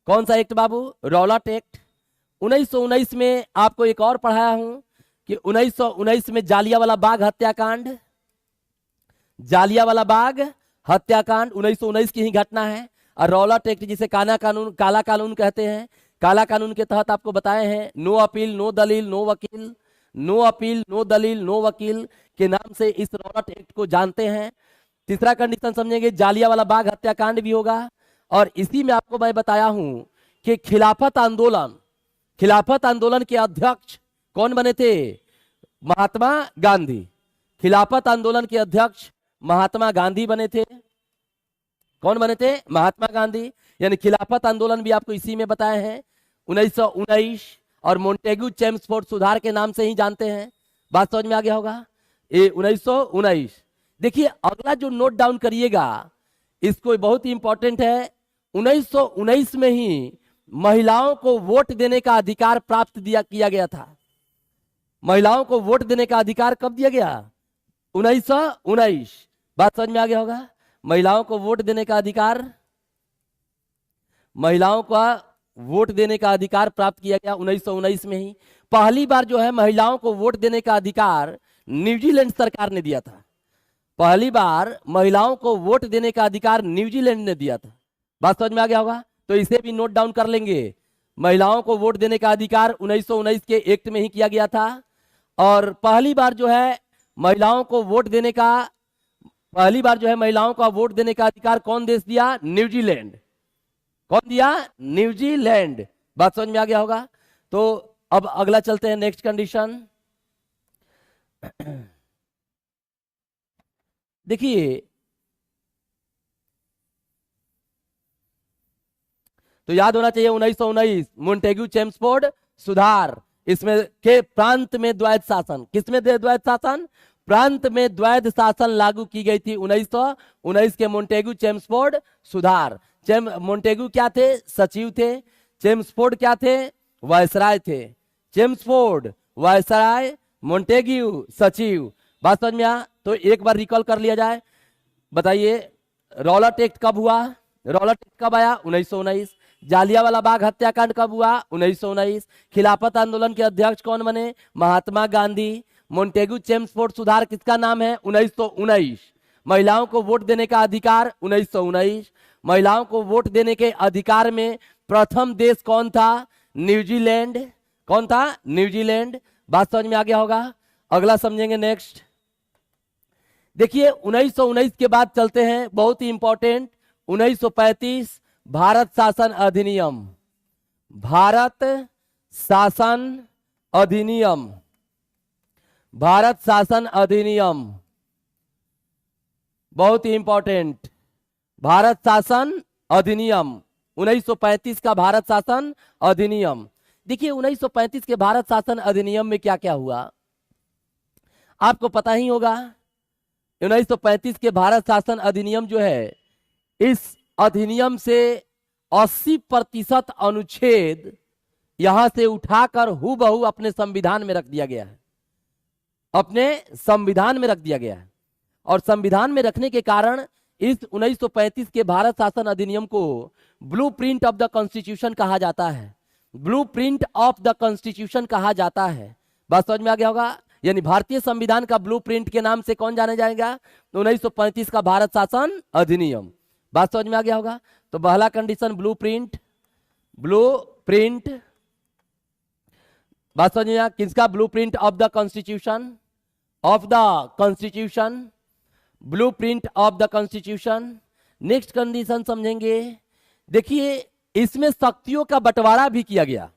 Speaker 1: कौन सा एक्ट बाबू? Rowlatt act. 1919 में आपको एक और पढ़ाया हूं कि 1919 में जालियांवाला बाग हत्याकांड। जालियांवाला बाग हत्याकांड 1919 की ही घटना है। और रॉलट एक्ट, जिसे काला कानून कहते हैं, काला कानून के तहत आपको बताए हैं नो अपील नो दलील नो वकील, नो अपील नो दलील नो वकील के नाम से इस रॉलट एक्ट को जानते हैं। तीसरा कंडीशन समझेंगे, जालियांवाला बाग हत्याकांड भी होगा। और इसी में आपको मैं बताया हूं कि खिलाफत आंदोलन के अध्यक्ष कौन बने थे? महात्मा गांधी। खिलाफत आंदोलन के अध्यक्ष महात्मा गांधी बने थे। कौन बने थे? महात्मा गांधी। यानी खिलाफत आंदोलन भी आपको इसी में बताए हैं, 1919। और मोंटेग्यू चेम्सफोर्ड सुधार के नाम से ही जानते हैं। बात समझ में आ गया होगा, ये 1919। देखिए अगला जो नोट डाउन करिएगा, इसको बहुत ही इंपॉर्टेंट है। 1919 में ही महिलाओं को वोट देने का अधिकार प्राप्त किया गया था। महिलाओं को वोट देने का अधिकार कब दिया गया? 1919। बात समझ में आ गया होगा। महिलाओं को वोट देने का अधिकार, महिलाओं का वोट देने का अधिकार प्राप्त किया गया 1919 में ही। पहली बार जो है महिलाओं को वोट देने का अधिकार न्यूजीलैंड सरकार ने दिया था। पहली बार महिलाओं को वोट देने का अधिकार न्यूजीलैंड ने दिया था। बात समझ में आ गया होगा, तो इसे भी नोट डाउन कर लेंगे। महिलाओं को वोट देने का अधिकार 1919 के एक्ट में ही किया गया था। और पहली बार जो है महिलाओं को वोट देने का अधिकार कौन देश दिया? न्यूजीलैंड। कौन दिया? न्यूजीलैंड। बात समझ में आ गया होगा। तो अब अगला चलते हैं, नेक्स्ट कंडीशन। देखिए तो याद होना चाहिए 1919 मोंटेग्यू चेम्सफोर्ड सुधार, इसमें के प्रांत में द्वैध शासन। किसमें द्वैध शासन? प्रांत में द्वैध शासन लागू की गई थी 1919 के मोंटेग्यू चेम्सफोर्ड सुधार। मोंटेग्यू क्या थे? सचिव थे। चेम्सफोर्ड क्या थे? वायसराय थे। चेम्सफोर्ड वायसराय, मोंटेग्यू सचिव। बात समझ में आ? तो एक बार रिकॉल कर लिया जाए। बताइए रॉलेट एक्ट कब हुआ? रॉलेट एक्ट कब आया? 1919। जालियांवाला बाग हत्याकांड कब हुआ? 1919। खिलाफत आंदोलन के अध्यक्ष कौन बने? महात्मा गांधी। मोंटेग्यू चेम्सफोर्ड सुधार किसका नाम है? 1919। महिलाओं को वोट देने का अधिकार 1919। महिलाओं को वोट देने के अधिकार में प्रथम देश कौन था? न्यूजीलैंड। कौन था? न्यूजीलैंड। बात समझ में आ गया होगा। अगला समझेंगे, नेक्स्ट। देखिए 1919 के बाद चलते हैं, बहुत ही इंपॉर्टेंट, 1935 भारत शासन अधिनियम। भारत शासन अधिनियम। भारत शासन अधिनियम बहुत ही इंपॉर्टेंट। भारत शासन अधिनियम 1935 का भारत शासन अधिनियम। देखिए 1935 के भारत शासन अधिनियम में क्या क्या हुआ आपको पता ही होगा। 1935 के भारत शासन अधिनियम जो है, इस अधिनियम से 80% अनुच्छेद यहां से उठाकर हूबहू अपने संविधान में रख दिया गया है। अपने संविधान में रख दिया गया है। और संविधान में रखने के कारण इस 1935 के भारत शासन अधिनियम को ब्लूप्रिंट ऑफ द कॉन्स्टिट्यूशन कहा जाता है। ब्लूप्रिंट ऑफ द कॉन्स्टिट्यूशन कहा जाता है। बात समझ में आ गया होगा। यानी भारतीय संविधान का ब्लूप्रिंट के नाम से कौन जाना जाएगा? 1935 का भारत शासन अधिनियम। बात समझ में आ गया होगा। तो पहला कंडीशन ब्लूप्रिंट। ब्लूप्रिंट बात समझ में आ? किसका? Blueprint of the constitution. Of the constitution, blueprint of the constitution. Next condition समझेंगे। देखिए इसमें शक्तियों का बंटवारा भी किया गया।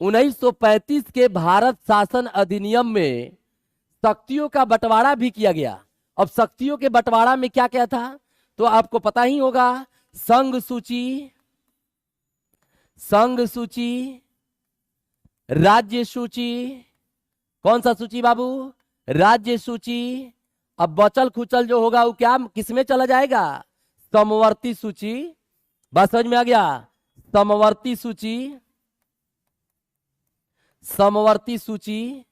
Speaker 1: 1935 के भारत शासन अधिनियम में शक्तियों का बंटवारा भी किया गया। अब शक्तियों के बंटवारा में क्या क्या था तो आपको पता ही होगा। संघ सूची, संघ सूची, राज्य सूची। कौन सा सूची बाबू? राज्य सूची। अब बचल खुचल जो होगा वो क्या किसमें चला जाएगा? समवर्ती सूची। बात समझ में आ गया? समवर्ती सूची, समवर्ती सूची।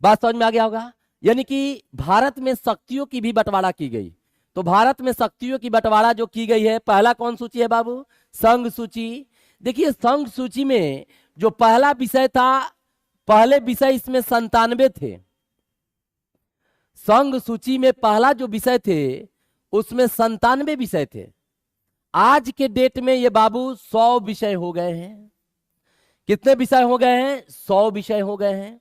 Speaker 1: बात समझ में आ गया होगा। यानी कि भारत में शक्तियों की भी बंटवारा की गई। तो भारत में शक्तियों की बंटवारा जो की गई है, पहला कौन सूची है बाबू? संघ सूची। देखिए संघ सूची में जो पहला विषय था, पहले विषय इसमें 97 थे। संघ सूची में पहला जो विषय थे उसमें 97 विषय थे। आज के डेट में ये बाबू 100 विषय हो गए हैं। कितने विषय हो गए हैं? 100 विषय हो गए हैं।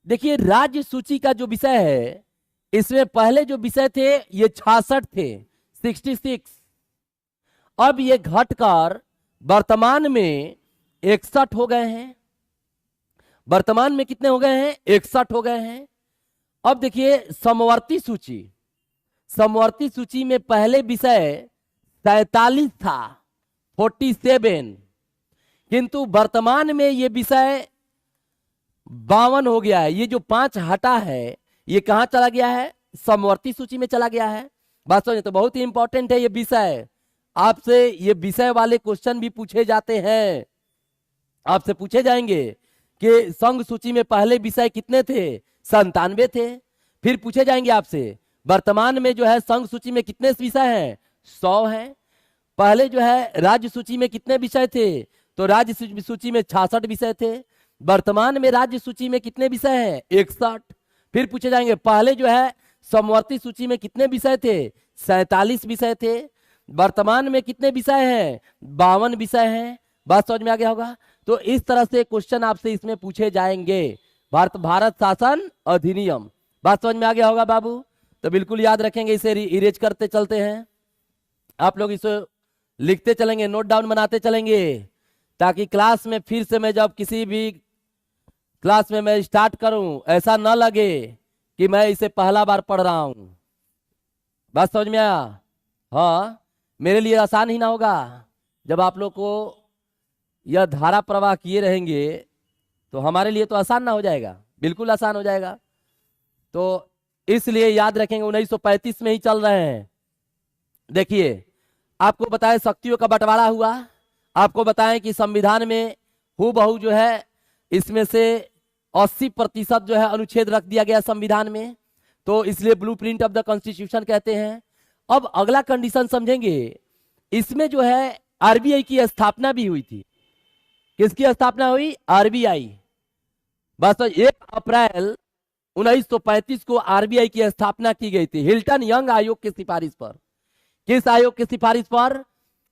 Speaker 1: देखिए राज्य सूची का जो विषय है इसमें पहले जो विषय थे ये 66 थे, 66। अब ये घटकर वर्तमान में 61 हो गए हैं। वर्तमान में कितने हो गए हैं? 61 हो गए हैं। अब देखिए समवर्ती सूची, समवर्ती सूची में पहले विषय 47 था, 47, किंतु वर्तमान में ये विषय 52 हो गया है। ये जो 5 हटा है ये कहां चला गया है? समवर्ती सूची में चला गया है। बात समझे? तो बहुत ही इंपॉर्टेंट है ये विषय। आपसे ये विषय वाले क्वेश्चन भी पूछे जाते हैं, आपसे पूछे जाएंगे कि संघ सूची में पहले विषय कितने थे? 97 थे। फिर पूछे जाएंगे आपसे वर्तमान में जो है संघ सूची में कितने विषय हैं? 100 हैं। पहले जो है राज्य सूची में कितने विषय थे? तो राज्य सूची में 66 विषय थे। वर्तमान में राज्य सूची में कितने विषय हैं? 61। फिर पूछे जाएंगे पहले जो है समवर्ती सूची में कितने विषय थे? 47 विषय थे। वर्तमान में कितने विषय हैं? 52 विषय हैं। बात समझ में आ गया होगा। तो इस तरह से क्वेश्चन आपसे इसमें पूछे जाएंगे। भारत शासन अधिनियम, बात समझ में आ गया होगा बाबू। तो बिल्कुल याद रखेंगे, इसे इरेज करते चलते हैं। आप लोग इसे लिखते चलेंगे, नोट डाउन बनाते चलेंगे, ताकि क्लास में फिर से मैं जब किसी भी क्लास में मैं स्टार्ट करूं ऐसा ना लगे कि मैं इसे पहला बार पढ़ रहा हूं। बात समझ में आया? हाँ, मेरे लिए आसान ही ना होगा जब आप लोग को यह धारा प्रवाह किए रहेंगे, तो हमारे लिए तो आसान ना हो जाएगा, बिल्कुल आसान हो जाएगा। तो इसलिए याद रखेंगे 1935 में ही चल रहे हैं। देखिए आपको बताएं शक्तियों का बंटवारा हुआ, आपको बताएं कि संविधान में हूबहू जो है इसमें से 80% जो है अनुच्छेद रख दिया गया संविधान में, तो इसलिए ब्लूप्रिंट ऑफ द कॉन्स्टिट्यूशन कहते हैं। अब अगला कंडीशन समझेंगे, इसमें जो है आरबीआई की स्थापना भी हुई थी। किसकी स्थापना हुई? आरबीआई। बस 1 अप्रैल 1935 को आरबीआई की स्थापना की गई थी हिल्टन यंग आयोग की सिफारिश पर। किस आयोग की सिफारिश पर?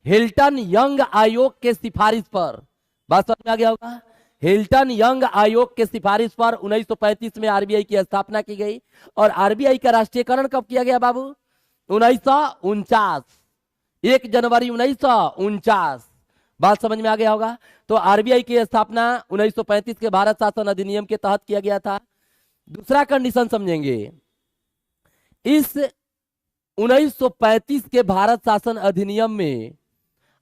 Speaker 1: हिल्टन यंग आयोग के सिफारिश पर। बात समझ में आ गया होगा। हिल्टन यंग आयोग के सिफारिश पर 1935 में आरबीआई की स्थापना की गई। और आरबीआई का राष्ट्रीयकरण कब किया गया बाबू? 1949, 1 जनवरी 1949। बात समझ में आ गया होगा। तो आरबीआई की स्थापना 1935 के भारत शासन अधिनियम के तहत किया गया था। दूसरा कंडीशन समझेंगे, इस 1935 के भारत शासन अधिनियम में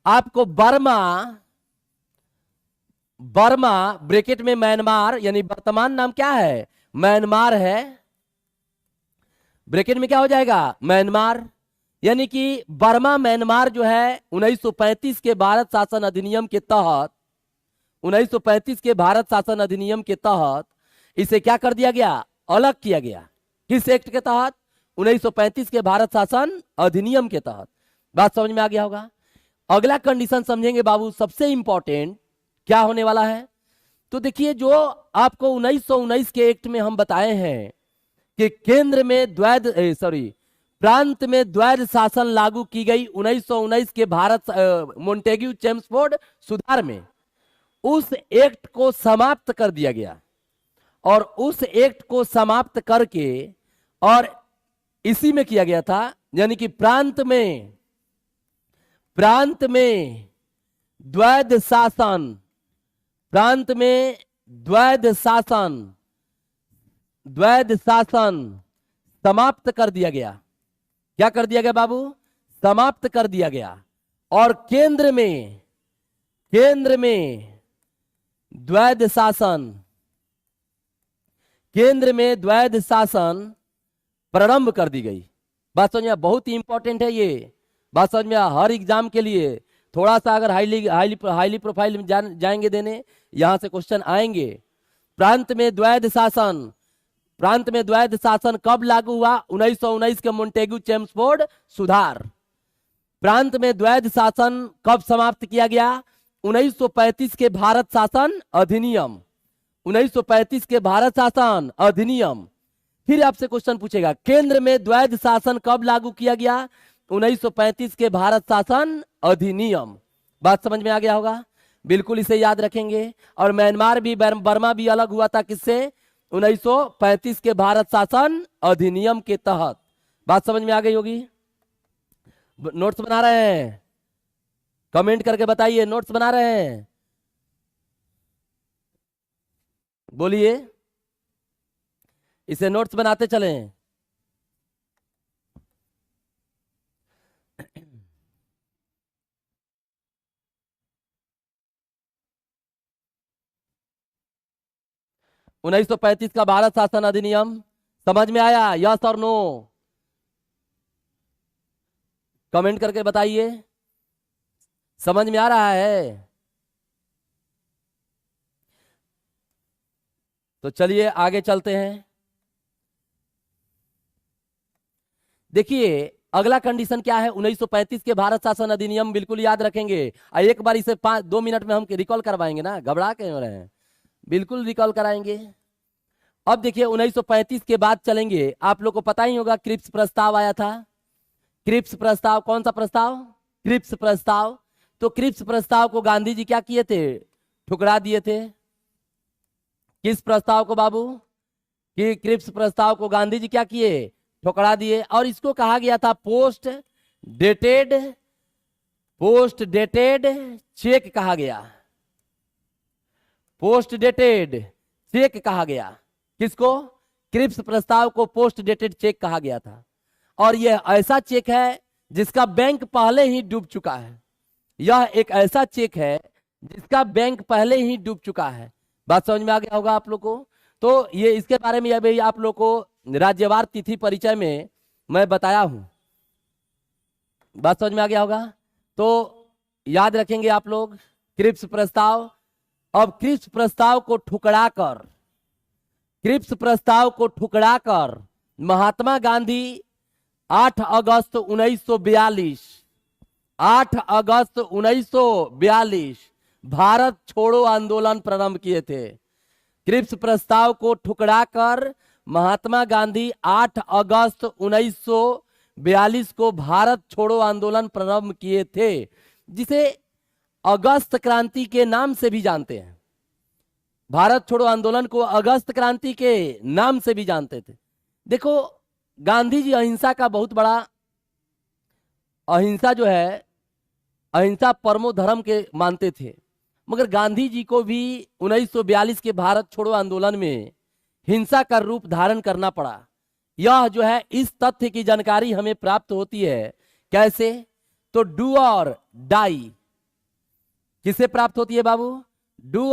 Speaker 1: आपको बर्मा ब्रैकेट में म्यांमार, यानी वर्तमान नाम क्या है? म्यांमार है। ब्रैकेट में क्या हो जाएगा? म्यांमार। यानी कि बर्मा म्यांमार जो है 1935 के भारत शासन अधिनियम के तहत, 1935 के भारत शासन अधिनियम के तहत इसे क्या कर दिया गया? अलग किया गया। किस एक्ट के तहत? 1935 के भारत शासन अधिनियम के तहत। बात समझ में आ गया होगा। अगला कंडीशन समझेंगे बाबू, सबसे इंपॉर्टेंट क्या होने वाला है। तो देखिए जो आपको 1919 के एक्ट में हम बताए हैं कि केंद्र में प्रांत में द्वैध शासन लागू की गई 1919 के भारत मोंटेग्यू चेम्सफोर्ड सुधार में, उस एक्ट को समाप्त कर दिया गया। और उस एक्ट को समाप्त करके और इसी में किया गया था, यानी कि प्रांत में द्वैध शासन, प्रांत में द्वैध शासन समाप्त कर दिया गया। क्या कर दिया गया बाबू? समाप्त कर दिया गया। और केंद्र में द्वैध शासन प्रारंभ कर दी गई। बात समझ में? बहुत ही इंपॉर्टेंट है ये बात समझ में। हर एग्जाम के लिए थोड़ा सा अगर हाईली प्रोफाइल में जाएंगे देने, यहां से क्वेश्चन आएंगे। प्रांत में द्वैध शासन कब लागू हुआ? 1919 के मोंटेग्यू चेम्सफोर्ड सुधार। प्रांत में द्वैध शासन कब समाप्त किया गया? 1935 के भारत शासन अधिनियम। 1935 के भारत शासन अधिनियम। फिर आपसे क्वेश्चन पूछेगा, केंद्र में द्वैध शासन कब लागू किया गया? 1935 के भारत शासन अधिनियम। बात समझ में आ गया होगा। बिल्कुल इसे याद रखेंगे। और म्यांमार भी, बर्मा भी अलग हुआ था किससे? 1935 के भारत शासन अधिनियम के तहत। बात समझ में आ गई होगी। नोट्स बना रहे हैं? कमेंट करके बताइए, नोट्स बना रहे हैं? बोलिए, इसे नोट्स बनाते चलें। उन्नीस सौ 35 का भारत शासन अधिनियम समझ में आया? यस और नो? कमेंट करके बताइए, समझ में आ रहा है? तो चलिए आगे चलते हैं। देखिए अगला कंडीशन क्या है 1935 के भारत शासन अधिनियम, बिल्कुल याद रखेंगे। एक बार इसे 2 मिनट में हम रिकॉल करवाएंगे ना, घबरा के हो रहे हैं, बिल्कुल रिकॉल कराएंगे। अब देखिए 1935 के बाद चलेंगे। आप लोग को पता ही होगा क्रिप्स प्रस्ताव आया था। क्रिप्स प्रस्ताव, कौन सा प्रस्ताव? क्रिप्स प्रस्ताव। तो क्रिप्स प्रस्ताव को गांधी जी क्या किए थे? ठुकरा दिए थे। किस प्रस्ताव को बाबू? कि क्रिप्स प्रस्ताव को गांधी जी क्या किए? ठुकरा दिए। और इसको कहा गया था पोस्ट डेटेड चेक कहा गया। पोस्ट डेटेड चेक कहा गया। किसको? क्रिप्स प्रस्ताव को पोस्ट डेटेड चेक कहा गया था। और यह ऐसा चेक है जिसका बैंक पहले ही डूब चुका है। यह एक ऐसा चेक है जिसका बैंक पहले ही डूब चुका है। बात समझ में आ गया होगा आप लोग को? तो ये इसके बारे में अभी आप लोग को राज्यवार तिथि परिचय में मैं बताया हूं। बात समझ में आ गया होगा? तो याद रखेंगे आप लोग क्रिप्स प्रस्ताव। अब क्रिप्स प्रस्ताव को ठुकराकर महात्मा गांधी 8 अगस्त 1942 भारत छोड़ो आंदोलन प्रारंभ किए थे। क्रिप्स प्रस्ताव को ठुकराकर महात्मा गांधी 8 अगस्त 1942 को भारत छोड़ो आंदोलन प्रारंभ किए थे, जिसे अगस्त क्रांति के नाम से भी जानते हैं। भारत छोड़ो आंदोलन को अगस्त क्रांति के नाम से भी जानते थे। देखो गांधी जी अहिंसा का बहुत बड़ा, अहिंसा जो है, अहिंसा परमो धर्म के मानते थे। मगर गांधी जी को भी 1942 के भारत छोड़ो आंदोलन में हिंसा का रूप धारण करना पड़ा। यह जो है इस तथ्य की जानकारी हमें प्राप्त होती है। कैसे? तो डू और डाई किससे प्राप्त होती है बाबू? डू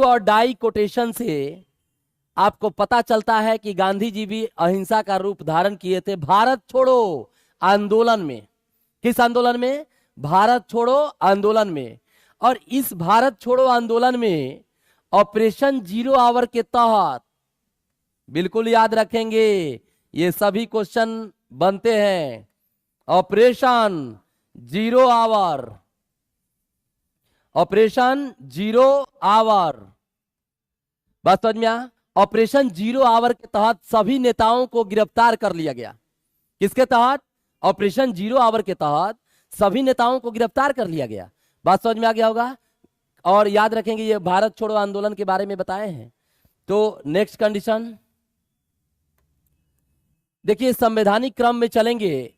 Speaker 1: और डाई कोटेशन से आपको पता चलता है कि गांधी जी भी अहिंसा का रूप धारण किए थे भारत छोड़ो आंदोलन में। किस आंदोलन में? भारत छोड़ो आंदोलन में। और इस भारत छोड़ो आंदोलन में ऑपरेशन 0 आवर के तहत, बिल्कुल याद रखेंगे, ये सभी क्वेश्चन बनते हैं। ऑपरेशन 0 आवर, बात समझ में आ? ऑपरेशन 0 आवर के तहत सभी नेताओं को गिरफ्तार कर लिया गया। किसके तहत? ऑपरेशन 0 आवर के तहत सभी नेताओं को गिरफ्तार कर लिया गया। बात समझ में आ गया होगा? और याद रखेंगे ये भारत छोड़ो आंदोलन के बारे में बताए हैं। तो नेक्स्ट कंडीशन देखिए, संवैधानिक क्रम में चलेंगे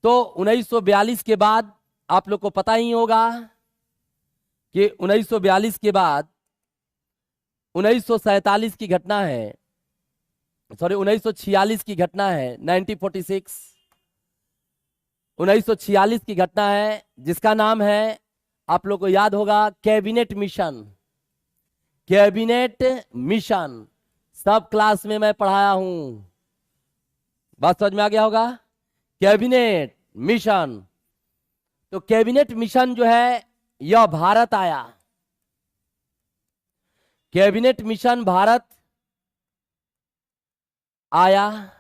Speaker 1: तो 1942 के बाद आप लोग को पता ही होगा कि 1942 के बाद 1947 की घटना है, 1946 की घटना है, 1946 1946 की घटना है, जिसका नाम है, आप लोग को याद होगा, कैबिनेट मिशन। सब क्लास में मैं पढ़ाया हूं। बात समझ में आ गया होगा? Cabinet mission. तो कैबिनेट मिशन जो है यह भारत आया। कैबिनेट मिशन भारत आया।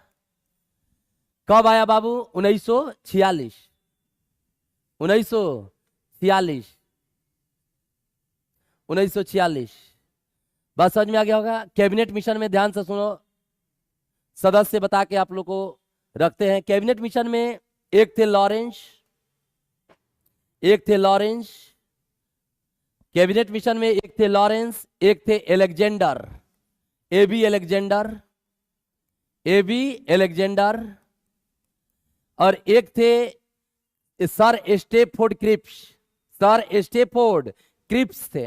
Speaker 1: कब आया बाबू? 1946। 1946। बात समझ में आ गया होगा? कैबिनेट मिशन में ध्यान से सुनो, सदस्य बता के आप लोग को रखते हैं। कैबिनेट मिशन में एक थे लॉरेंस, कैबिनेट मिशन में एक थे लॉरेंस, एक थे Alexander, A B Alexander, A B Alexander, और एक थे sir Stafford Cripps, sir Stafford Cripps थे।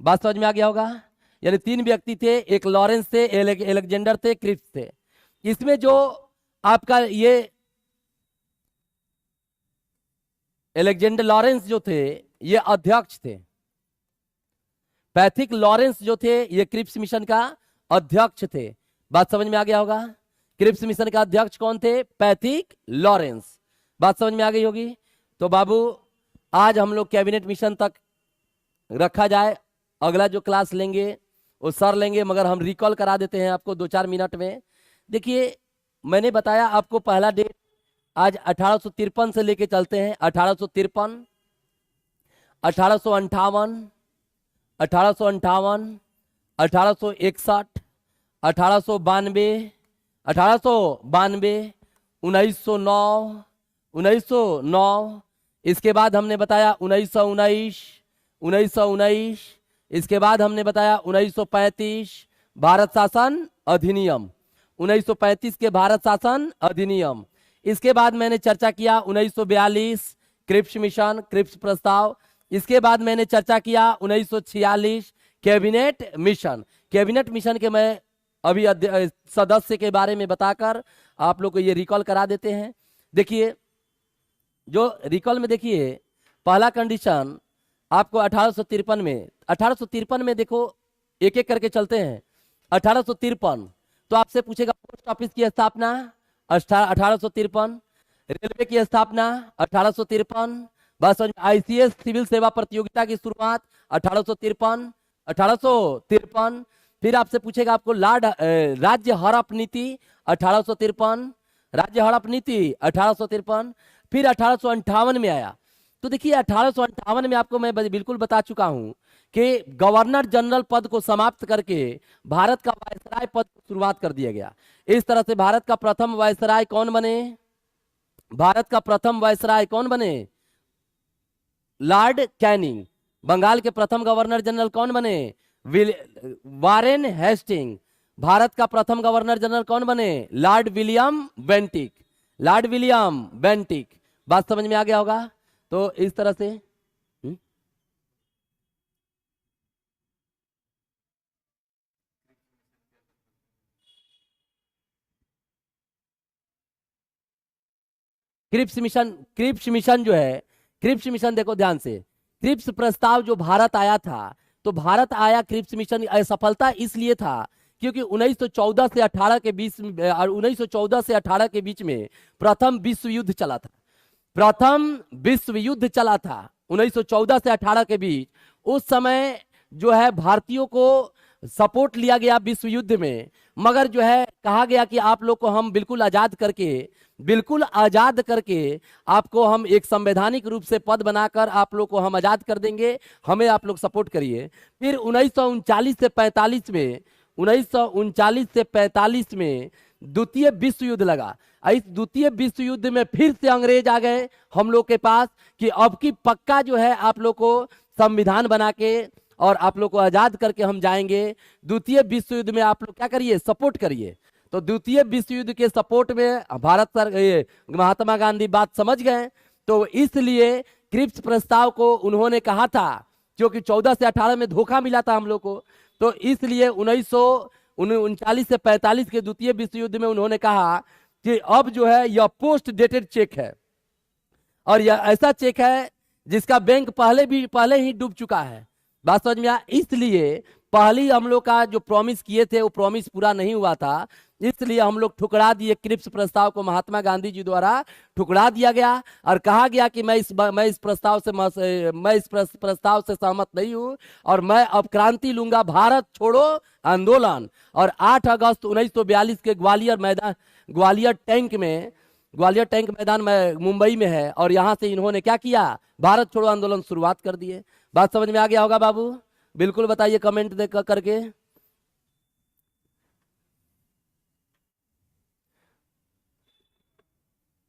Speaker 1: बात समझ में आ गया होगा। यानी 3 व्यक्ति थे, एक लॉरेंस थे, एलेक्जेंडर थे, क्रिप्स थे। इसमें जो आपका ये एलेक्जेंडर लॉरेंस जो थे ये अध्यक्ष थे, पैथिक लॉरेंस जो थे ये क्रिप्स मिशन का अध्यक्ष थे। बात समझ में आ गया होगा। क्रिप्स मिशन का अध्यक्ष कौन थे? Pethick Lawrence. बात समझ में आ गई होगी। तो बाबू आज हम लोग कैबिनेट मिशन तक रखा जाए, अगला जो क्लास लेंगे वो सर लेंगे, मगर हम रिकॉल करा देते हैं आपको 2-4 मिनट में। देखिए मैंने बताया आपको पहला डेट आज 1853 से लेके चलते हैं। 1853, 1858, 1858, 1861, 1892, 1892, 1909, 1909, इसके बाद हमने बताया 1919, 1919, इसके बाद हमने बताया 1935 भारत शासन अधिनियम, 1935 के भारत शासन अधिनियम। इसके बाद मैंने चर्चा किया 1942 क्रिप्स मिशन, क्रिप्स प्रस्ताव। इसके बाद मैंने चर्चा किया 1946 कैबिनेट मिशन। कैबिनेट मिशन के मैं अभी सदस्य के बारे में बताकर आप लोग को ये रिकॉल करा देते हैं। देखिए जो रिकॉल में देखिए पहला कंडीशन आपको 1853 में देखो एक एक करके चलते हैं। 1853 तो आपसे पूछेगा पोस्ट ऑफिस की स्थापना 1853, रेलवे की स्थापना 1853, बस आईसीएस सिविल सेवा प्रतियोगिता की शुरुआत 1853, 1853। फिर आपसे पूछेगा आपको राज्य हड़प नीति 1853, राज्य हड़प नीति 1853। फिर 1858 में आया। तो देखिए 1858 में आपको मैं बिल्कुल बता चुका हूं कि गवर्नर जनरल पद को समाप्त करके भारत का वायसराय पद की शुरुआत कर दिया गया। इस तरह से भारत का प्रथम वायसराय कौन बने? भारत का प्रथम वायसराय कौन बने? Lord Canning. बंगाल के प्रथम गवर्नर जनरल कौन बने? Warren Hasting. भारत का प्रथम गवर्नर जनरल कौन बने? Lord William Bentinck, Lord William Bentinck. बात समझ में आ गया होगा। तो इस तरह से क्रिप्स मिशन जो है, क्रिप्स मिशन देखो ध्यान से, क्रिप्स प्रस्ताव जो भारत आया था, तो भारत आया क्रिप्स मिशन असफलता इसलिए था क्योंकि 1914 से 18 के बीच 1914 से 18 के बीच में प्रथम विश्व युद्ध चला था। प्रथम विश्व युद्ध चला था 1914 से 18 के बीच। उस समय जो है भारतीयों को सपोर्ट लिया गया विश्व युद्ध में, मगर जो है कहा गया कि आप लोग को हम बिल्कुल आजाद करके, बिल्कुल आजाद करके आपको हम एक संवैधानिक रूप से पद बनाकर आप लोग को हम आजाद कर देंगे, हमें आप लोग सपोर्ट करिए। फिर 1939 से 45 में, 1939 से 45 में द्वितीय विश्व युद्ध लगा। इस द्वितीय विश्व युद्ध में फिर से अंग्रेज आ गए हम लोग के पास कि अब की पक्का जो है आप लोग को संविधान बना के और आप लोग को आजाद करके हम जाएंगे। द्वितीय विश्व युद्ध में आप लोग क्या करिए? सपोर्ट करिए। तो द्वितीय विश्व युद्ध के सपोर्ट में भारत सरकार, महात्मा गांधी बात समझ गए, तो इसलिए क्रिप्स प्रस्ताव को उन्होंने कहा था, क्योंकि 14 से 18 में धोखा मिला था हम लोग को, तो इसलिए 1939 से 45 के द्वितीय विश्व युद्ध में उन्होंने कहा कि अब जो है यह पोस्ट डेटेड चेक है, और यह ऐसा चेक है जिसका बैंक पहले ही डूब चुका है। बात समझ में आया। इसलिए पहली हम लोग का जो प्रॉमिस किए थे वो प्रॉमिस पूरा नहीं हुआ था, इसलिए हम लोग ठुकरा दिए। क्रिप्स प्रस्ताव को महात्मा गांधी जी द्वारा ठुकरा दिया गया और कहा गया कि मैं इस प्रस्ताव से सहमत नहीं हूं और मैं अब क्रांति लूंगा, भारत छोड़ो आंदोलन। और 8 अगस्त 1942 के ग्वालियर टैंक मैदान में मुंबई में है, और यहां से इन्होंने क्या किया? भारत छोड़ो आंदोलन शुरुआत कर दिए। बात समझ में आ गया होगा बाबू? बिल्कुल बताइए कमेंट दे करके।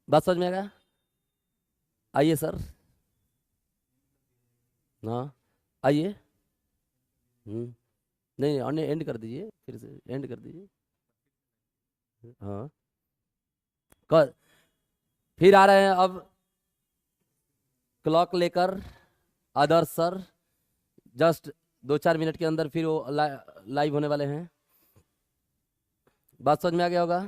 Speaker 1: बात समझ में आ गया? आइए सर। हाँ आइए। नहीं नहीं, एंड कर दीजिए, फिर से एंड कर दीजिए। हाँ, कर, फिर आ रहे हैं अब क्लॉक लेकर आदर्श सर। जस्ट 2-4 मिनट के अंदर फिर वो लाइव होने वाले हैं। बात समझ में आ गया होगा।